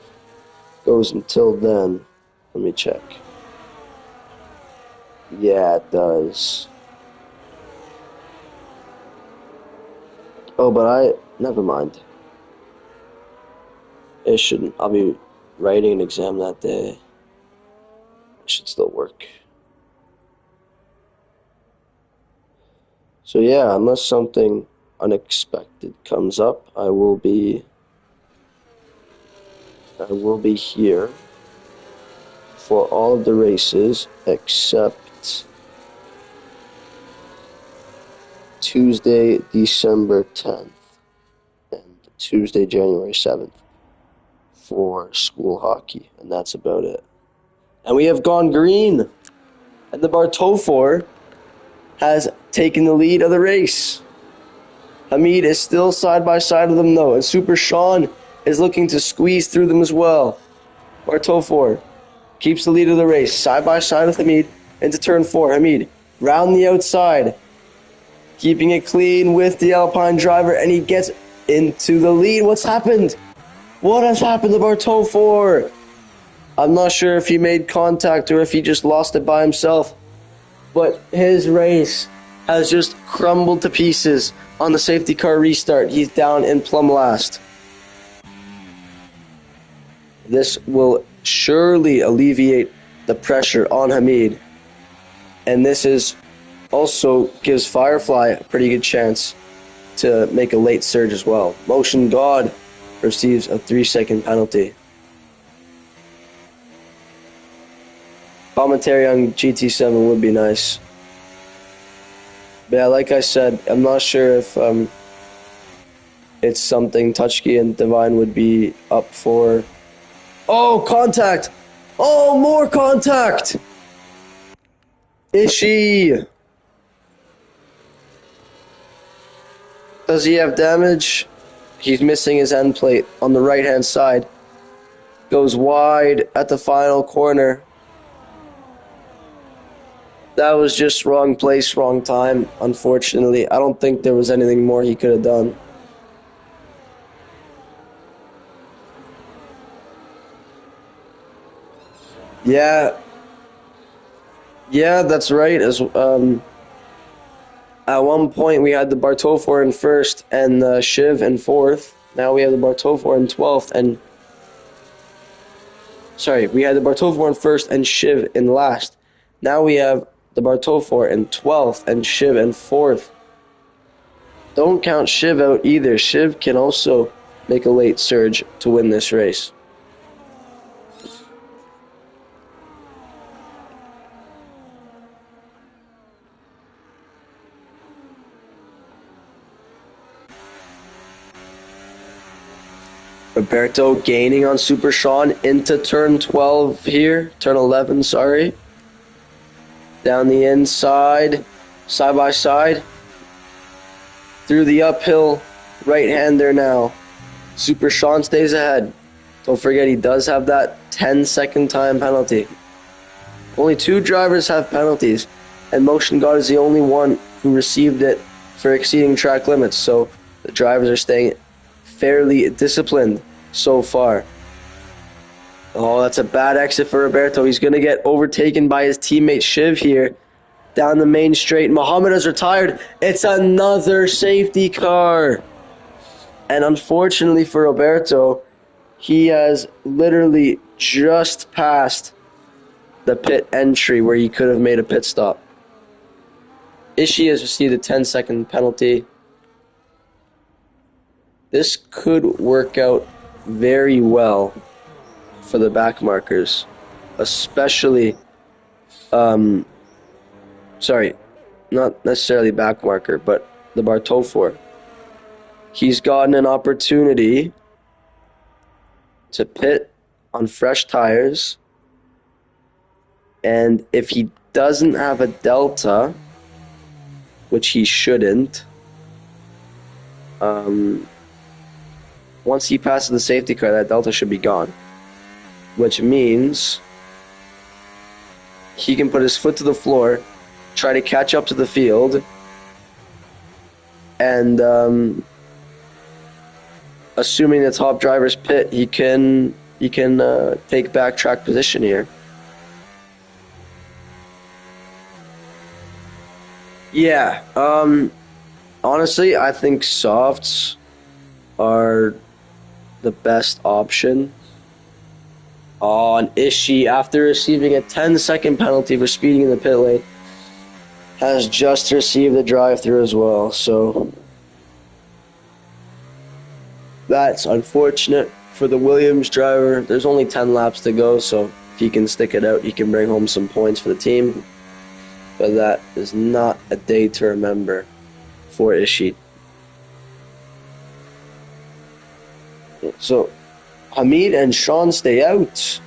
goes until then. Let me check. Yeah, it does. Oh, but never mind. It shouldn't. I'll be writing an exam that day. I should still work. So yeah, unless something unexpected comes up, I will be here for all of the races except Tuesday, December 10th and Tuesday, January 7th for school hockey, and that's about it. And we have gone green, and the Bartofor has taken the lead of the race. Hamid is still side by side with them though, and Super Sean is looking to squeeze through them as well. Bartofor keeps the lead of the race, side by side with Hamid into turn 4. Hamid round the outside, keeping it clean with the Alpine driver, and he gets into the lead. What's happened? What has happened to Bartofor? I'm not sure if he made contact or if he just lost it by himself, but his race has just crumbled to pieces on the safety car restart. He's down in plumb last. This will surely alleviate the pressure on Hamid, and this is also gives Firefly a pretty good chance to make a late surge as well. Motion God receives a 3-second penalty. Commentary on GT7 would be nice. Yeah, like I said, I'm not sure if it's something Touchkey and Divine would be up for. Oh, contact! Oh, more contact! Ishii! Does he have damage? He's missing his end plate on the right hand side. Goes wide at the final corner. That was just wrong place, wrong time, unfortunately. I don't think there was anything more he could have done. Yeah, yeah, that's right. As At one point we had the Bartofor in first and Shiv in fourth. Now we have the Bartofor in 12th and sorry, we had the Bartofor in first and Shiv in last. Now we have the Bartofor in 12th and Shiv in fourth. Don't count Shiv out either. Shiv can also make a late surge to win this race. Roberto gaining on Super Sean into turn 12 here. Turn 11, sorry. Down the inside, side by side. Through the uphill, right hander now. Super Sean stays ahead. Don't forget he does have that 10-second time penalty. Only 2 drivers have penalties, and Motion God is the only one who received it for exceeding track limits, so the drivers are staying fairly disciplined so far. Oh, that's a bad exit for Roberto. He's going to get overtaken by his teammate Shiv here down the main straight. Muhammad has retired. It's another safety car. And unfortunately for Roberto, he has literally just passed the pit entry where he could have made a pit stop. Ishii has received a 10-second penalty. This could work out very well for the back markers, especially, sorry, not necessarily back marker, but the Bartofor. He's gotten an opportunity to pit on fresh tires, and if he doesn't have a delta, which he shouldn't, once he passes the safety car, that delta should be gone, which means he can put his foot to the floor, try to catch up to the field, and assuming the top driver's pit, he can take back track position here. Yeah, honestly, I think softs are the best option. On Ishii, after receiving a 10-second penalty for speeding in the pit lane, has just received a drive-through as well. So that's unfortunate for the Williams driver. There's only 10 laps to go, so if he can stick it out, he can bring home some points for the team. But that is not a day to remember for Ishii. So Hamid and Sean stay out.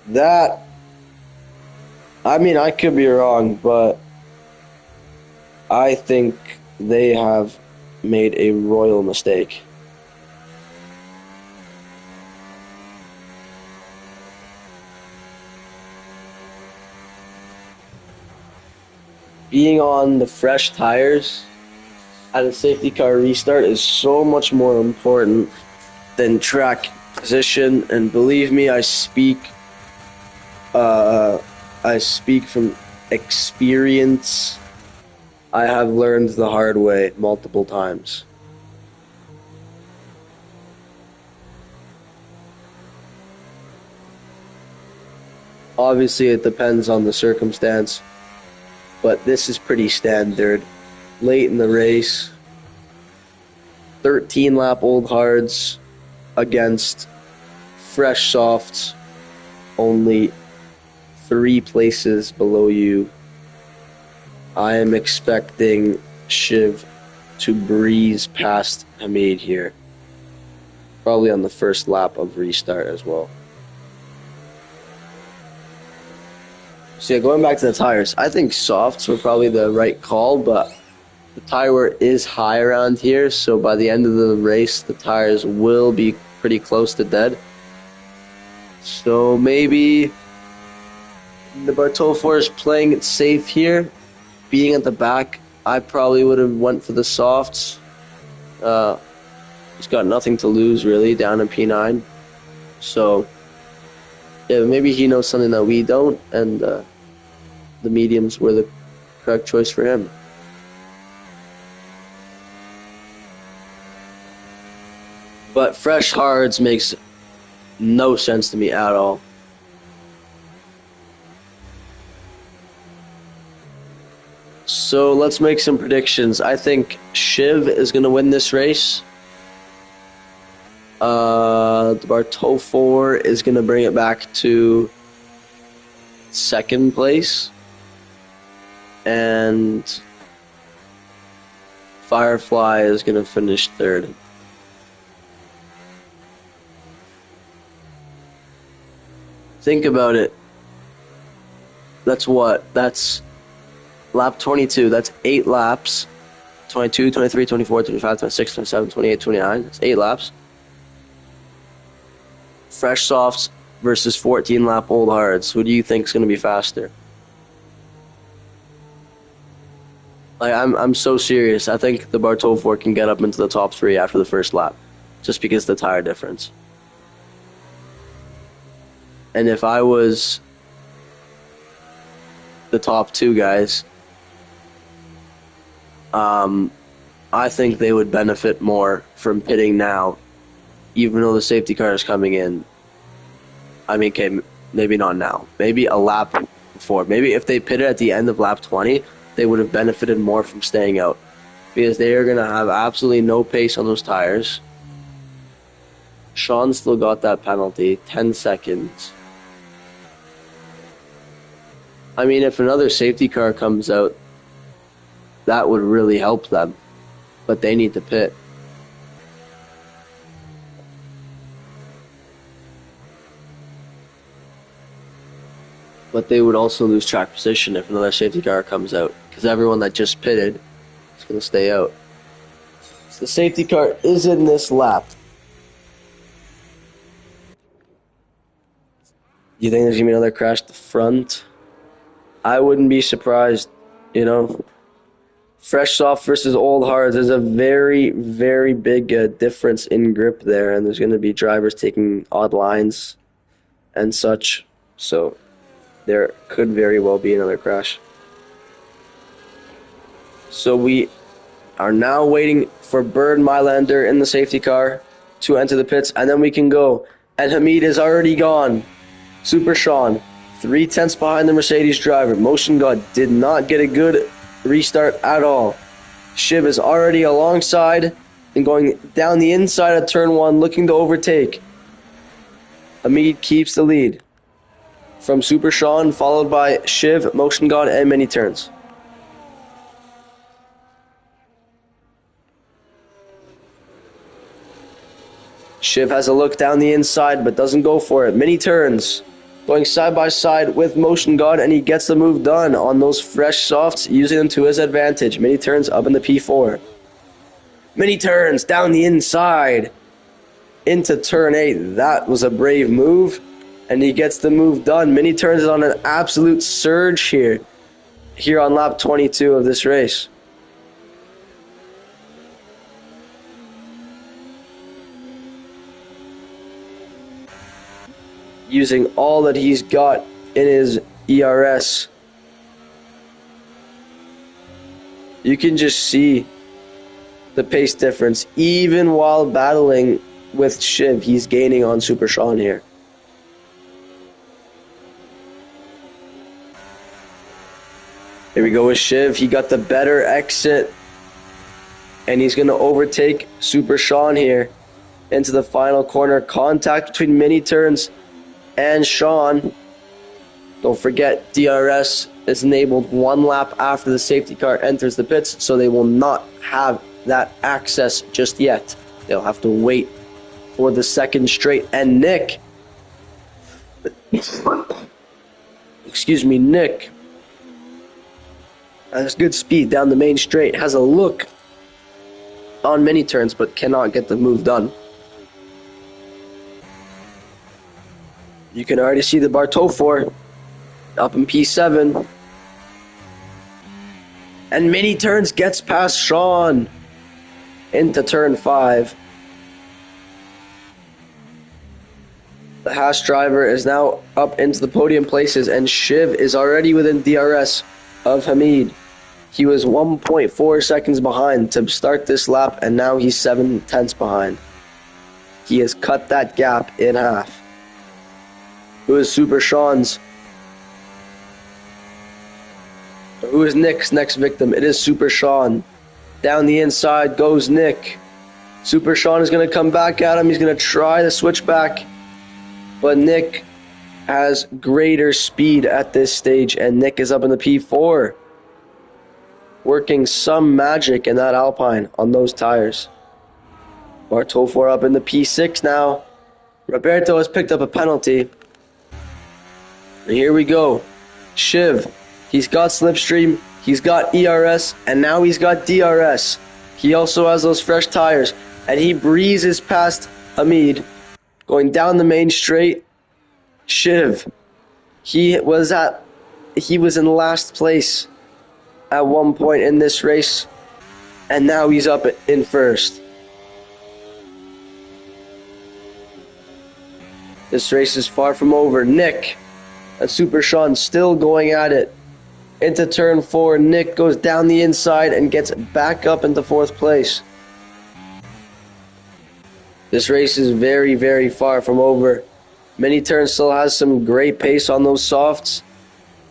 That, I mean, I could be wrong, but I think they have made a royal mistake. Being on the fresh tires at a safety car restart is so much more important than track position, and believe me, I speak from experience. I have learned the hard way multiple times. Obviously, it depends on the circumstance, but this is pretty standard. Late in the race, 13 lap old hards against fresh softs, only 3 places below you. I am expecting Shiv to breeze past Hamid here. Probably on the first lap of restart as well. So yeah, going back to the tires, I think softs were probably the right call, but the tire wear is high around here, so by the end of the race, the tires will be pretty close to dead. So maybe the Bartol is playing it safe here. Being at the back, I probably would have went for the softs. He's got nothing to lose, really, down in P9. So, yeah, maybe he knows something that we don't, and the mediums were the correct choice for him. But fresh hards makes no sense to me at all. So let's make some predictions. I think Shiv is going to win this race. The Bartol 4 is going to bring it back to second place. And Firefly is going to finish third. Think about it. That's what? That's lap 22. That's 8 laps. 22, 23, 24, 25, 26, 27, 28, 29. That's 8 laps. Fresh softs versus 14 lap old hards. Who do you think is going to be faster? Like, I'm so serious. I think the Bartol 4 can get up into the top 3 after the first lap, just because of the tire difference. And if I was the top 2 guys, I think they would benefit more from pitting now, even though the safety car is coming in. I mean, okay, maybe not now. Maybe a lap before. Maybe if they pitted at the end of lap 20, they would have benefited more from staying out, because they are going to have absolutely no pace on those tires. Sean still got that penalty, 10 seconds. I mean, if another safety car comes out, that would really help them, but they need to pit. But they would also lose track position if another safety car comes out, because everyone that just pitted is going to stay out. So the safety car is in this lap. You think there's going to be another crash at the front? I wouldn't be surprised, you know. Fresh soft versus old hards. There's a very, very big difference in grip there, and there's going to be drivers taking odd lines and such. So there could very well be another crash. So we are now waiting for Bird Mylander in the safety car to enter the pits, and then we can go. And Hamid is already gone. Super Sean, 3/10 behind the Mercedes driver. Motion God did not get a good restart at all. Shiv is already alongside and going down the inside of turn 1, looking to overtake. Hamid keeps the lead from Super Sean, followed by Shiv, Motion God, and Many Turns. Shiv has a look down the inside, but doesn't go for it. Many Turns, going side by side with Motion God, and he gets the move done on those fresh softs, using them to his advantage. Many Turns up in the P4. Many Turns down the inside into turn 8. That was a brave move, and he gets the move done. Many Turns is on an absolute surge here on lap 22 of this race. Using all that he's got in his ERS. You can just see the pace difference. Even while battling with Shiv, he's gaining on Super Sean here. Here we go with Shiv. He got the better exit, and he's going to overtake Super Sean here into the final corner. Contact between Many Turns and Sean. Don't forget, DRS is enabled 1 lap after the safety car enters the pits, so they will not have that access just yet. They'll have to wait for the second straight. And Nick, Nick has good speed down the main straight, has a look on many turns, but cannot get the move done. You can already see the Bartofor up in P7. And many turns gets past Sean into turn 5. The Haas driver is now up into the podium places, and Shiv is already within DRS of Hamid. He was 1.4 seconds behind to start this lap, and now he's 7/10 behind. He has cut that gap in half. Who is Super Sean's? Who is Nick's next victim? It is Super Sean. Down the inside goes Nick. Super Sean is going to come back at him. He's going to try the switchback. But Nick has greater speed at this stage, and Nick is up in the P4. Working some magic in that Alpine on those tires. Bartofor up in the P6 now. Roberto has picked up a penalty. And here we go. Shiv. He's got slipstream, he's got ERS, and now he's got DRS. He also has those fresh tires, and he breezes past Hamid, going down the main straight. Shiv, he was in last place at one point in this race, and now he's up in first. This race is far from over. Nick and Super Sean still going at it. Into turn 4, Nick goes down the inside and gets back up into 4th place. This race is very, very far from over. Many turns still has some great pace on those softs.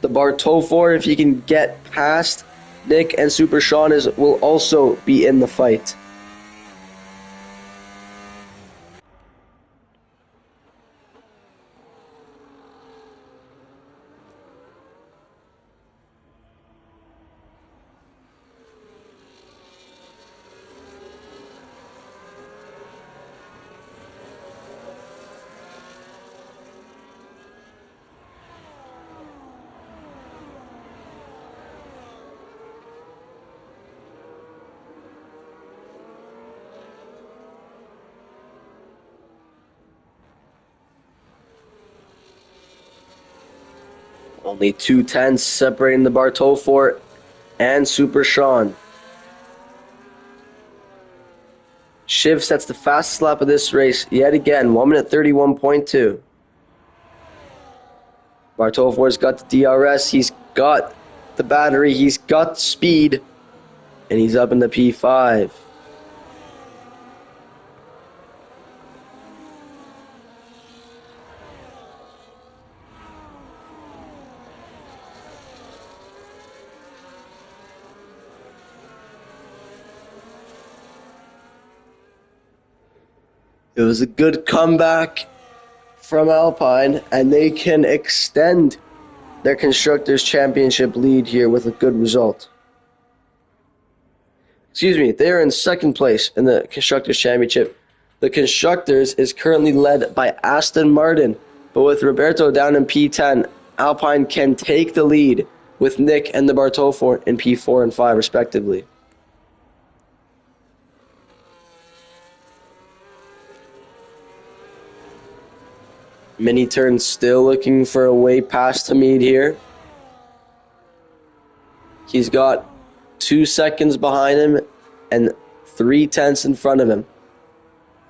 The Bartofor, if he can get past Nick and Super Sean, will also be in the fight. Only 2/10 separating the Bartofor and Super Sean. Shiv sets the fastest lap of this race yet again, 1 minute 31.2. Bartofor's got the DRS, he's got the battery, he's got speed, and he's up in the P5. It was a good comeback from Alpine, and they can extend their Constructors' Championship lead here with a good result. They're in second place in the Constructors' Championship. The Constructors is currently led by Aston Martin, but with Roberto down in P10, Alpine can take the lead with Nick and the Bartofor in P4 and 5 respectively. Mini Turn still looking for a way past Hamid here. He's got 2 seconds behind him and 3/10 in front of him.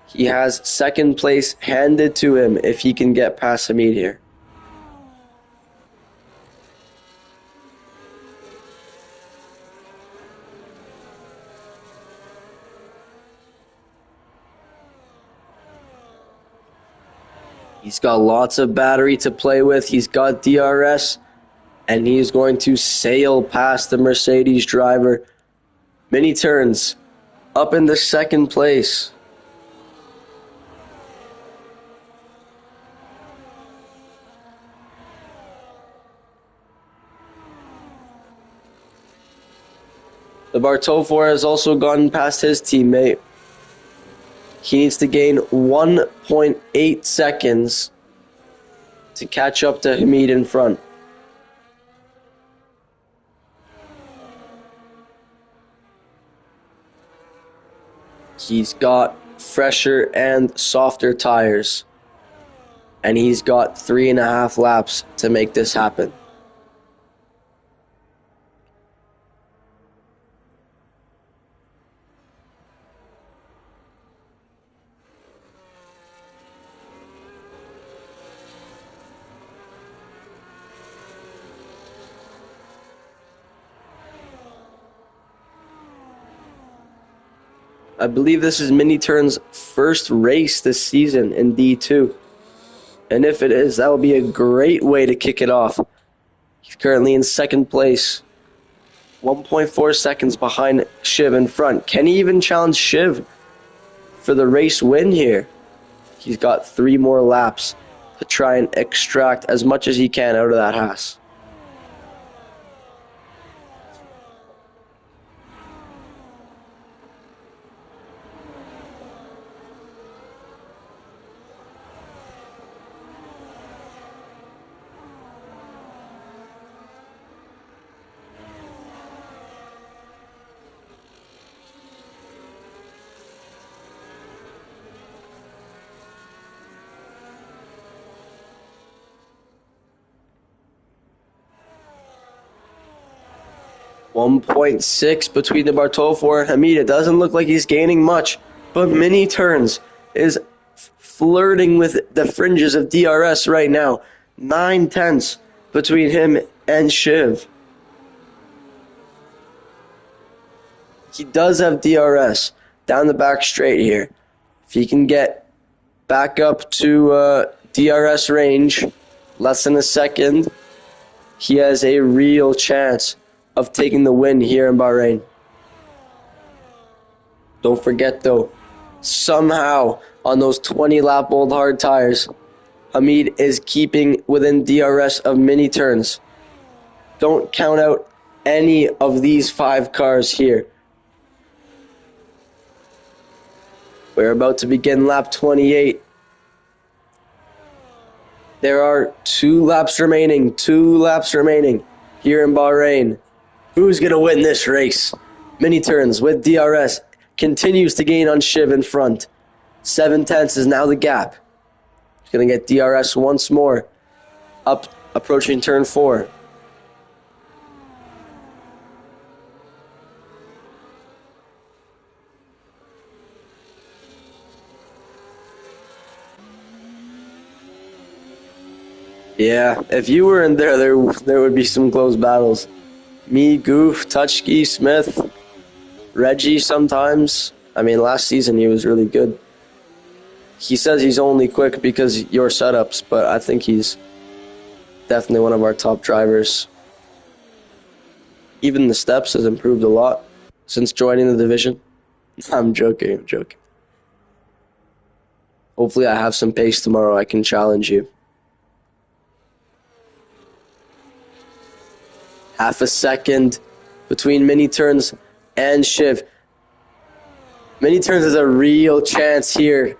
He has second place handed to him if he can get past Hamid here. He's got lots of battery to play with. He's got DRS, and he's going to sail past the Mercedes driver. Many turns up in the second place. The Bartofor has also gone past his teammate. He needs to gain 1.8 seconds to catch up to Hamid in front. He's got fresher and softer tires, and he's got 3.5 laps to make this happen. I believe this is Miniturn's first race this season in D2. And if it is, that will be a great way to kick it off. He's currently in second place, 1.4 seconds behind Shiv in front. Can he even challenge Shiv for the race win here? He's got 3 more laps to try and extract as much as he can out of that Haas. .6 between the Bartofor and Hamid. It doesn't look like he's gaining much, but Mini Turns is flirting with the fringes of DRS right now. 9/10 between him and Shiv. He does have DRS down the back straight here. If he can get back up to DRS range, less than a second, he has a real chance of taking the win here in Bahrain. Don't forget though, somehow on those 20-lap old hard tires, Hamid is keeping within DRS of Mini Turns. Don't count out any of these 5 cars here. We're about to begin lap 28. There are 2 laps remaining. 2 laps remaining here in Bahrain. Who's going to win this race? Mini Turns with DRS continues to gain on Shiv in front. 7/10 is now the gap. He's going to get DRS once more. Up, approaching turn 4. Yeah, if you were in there would be some close battles. Me, Goof, Touchkey, Smith, Reggie sometimes. I mean, last season he was really good. He says he's only quick because your setups, but I think he's definitely one of our top drivers. Even the steps has improved a lot since joining the division. I'm joking. Hopefully I have some pace tomorrow. I can challenge you. Half a second between Mini Turns and Shiv. Mini Turns has a real chance here.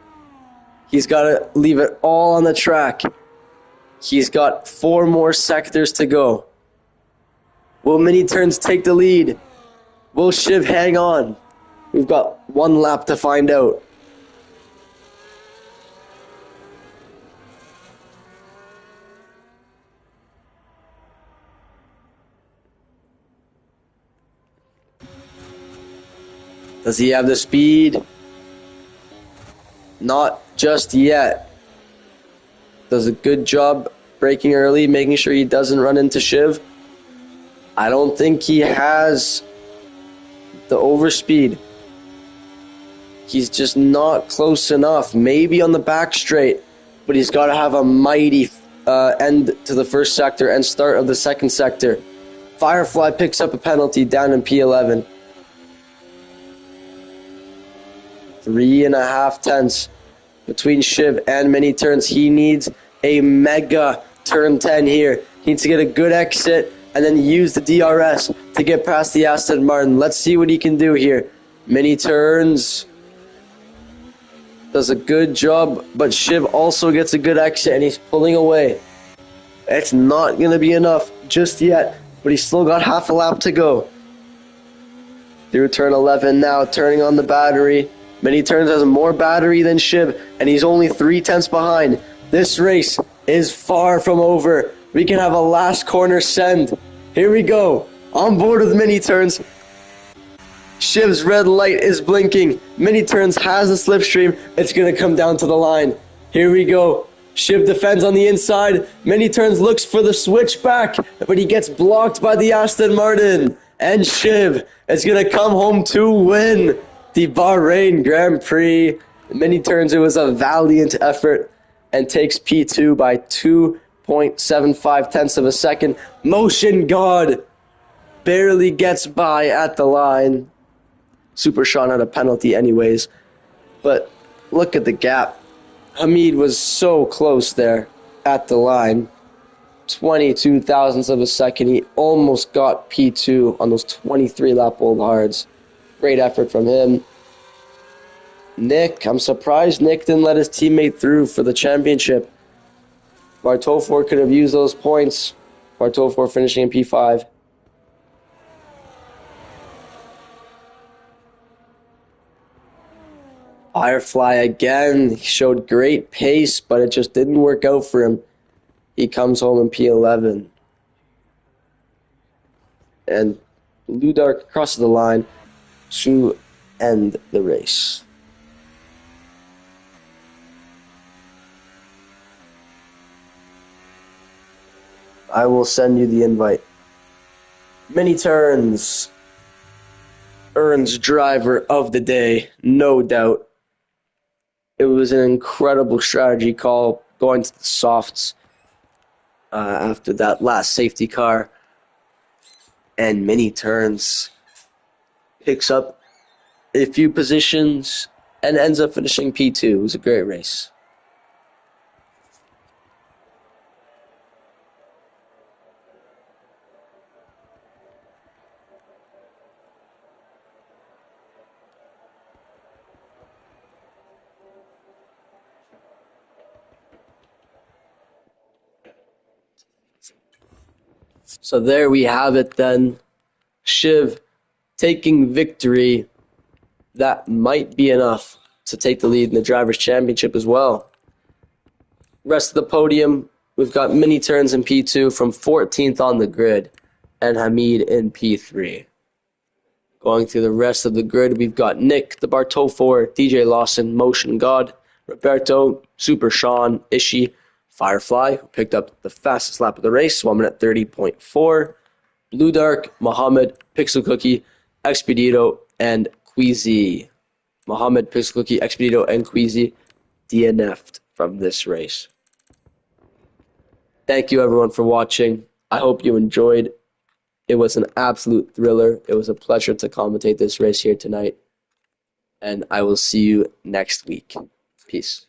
He's got to leave it all on the track. He's got 4 more sectors to go. Will Mini Turns take the lead? Will Shiv hang on? We've got 1 lap to find out. Does he have the speed? Not just yet. Does a good job braking early, making sure he doesn't run into Shiv. I don't think he has the overspeed. He's just not close enough. Maybe on the back straight, but he's got to have a mighty end to the first sector and start of the second sector. Firefly picks up a penalty down in P11. 3.5 tenths between Shiv and Mini Turns. He needs a mega turn 10 here. He needs to get a good exit and then use the DRS to get past the Aston Martin. Let's see what he can do here. Mini turns. Does a good job, but Shiv also gets a good exit, and he's pulling away. It's not going to be enough just yet, but he's still got half a lap to go. Through turn 11 now, turning on the battery. Mini turns has more battery than Shiv, and he's only 3/10 behind. This race is far from over. We can have a last corner send. Here we go. On board with mini turns. Shiv's red light is blinking. Mini turns has a slipstream. It's going to come down to the line. Here we go. Shiv defends on the inside. Mini turns looks for the switchback, but he gets blocked by the Aston Martin. And Shiv is going to come home to win the Bahrain Grand Prix. Mini turns, it was a valiant effort, and takes P2 by 2.75 tenths of a second. Motion God barely gets by at the line. Super Sean had a penalty anyways, but look at the gap. Hamid was so close there at the line. 22 thousandths of a second. He almost got P2 on those 23 lap old hards. Great effort from him. Nick, I'm surprised Nick didn't let his teammate through for the championship. Bartofor could have used those points. Bartofor finishing in P5. Firefly again. He showed great pace, but it just didn't work out for him. He comes home in P11. And Ludark crosses the line to end the race. I will send you the invite. Many turns. Earns driver of the day, no doubt. It was an incredible strategy call going to the softs after that last safety car. And many turns. Picks up a few positions and ends up finishing P2. It was a great race. So there we have it then. Shiv taking victory. That might be enough to take the lead in the Drivers' Championship as well. Rest of the podium, we've got mini turns in P2 from 14th on the grid, and Hamid in P3. Going through the rest of the grid, we've got Nick, the Bartofor, DJ Lawson, Motion God, Roberto, Super Sean, Ishi, Firefly, who picked up the fastest lap of the race, 1 minute 30.4. Blue Dark, Mohammed, Pixel Cookie, Expedito, and Queasy. Mohammed, Pixel Cookie, Expedito, and Queasy DNF'd from this race. Thank you everyone for watching. I hope you enjoyed. It was an absolute thriller. It was a pleasure to commentate this race here tonight. And I will see you next week. Peace.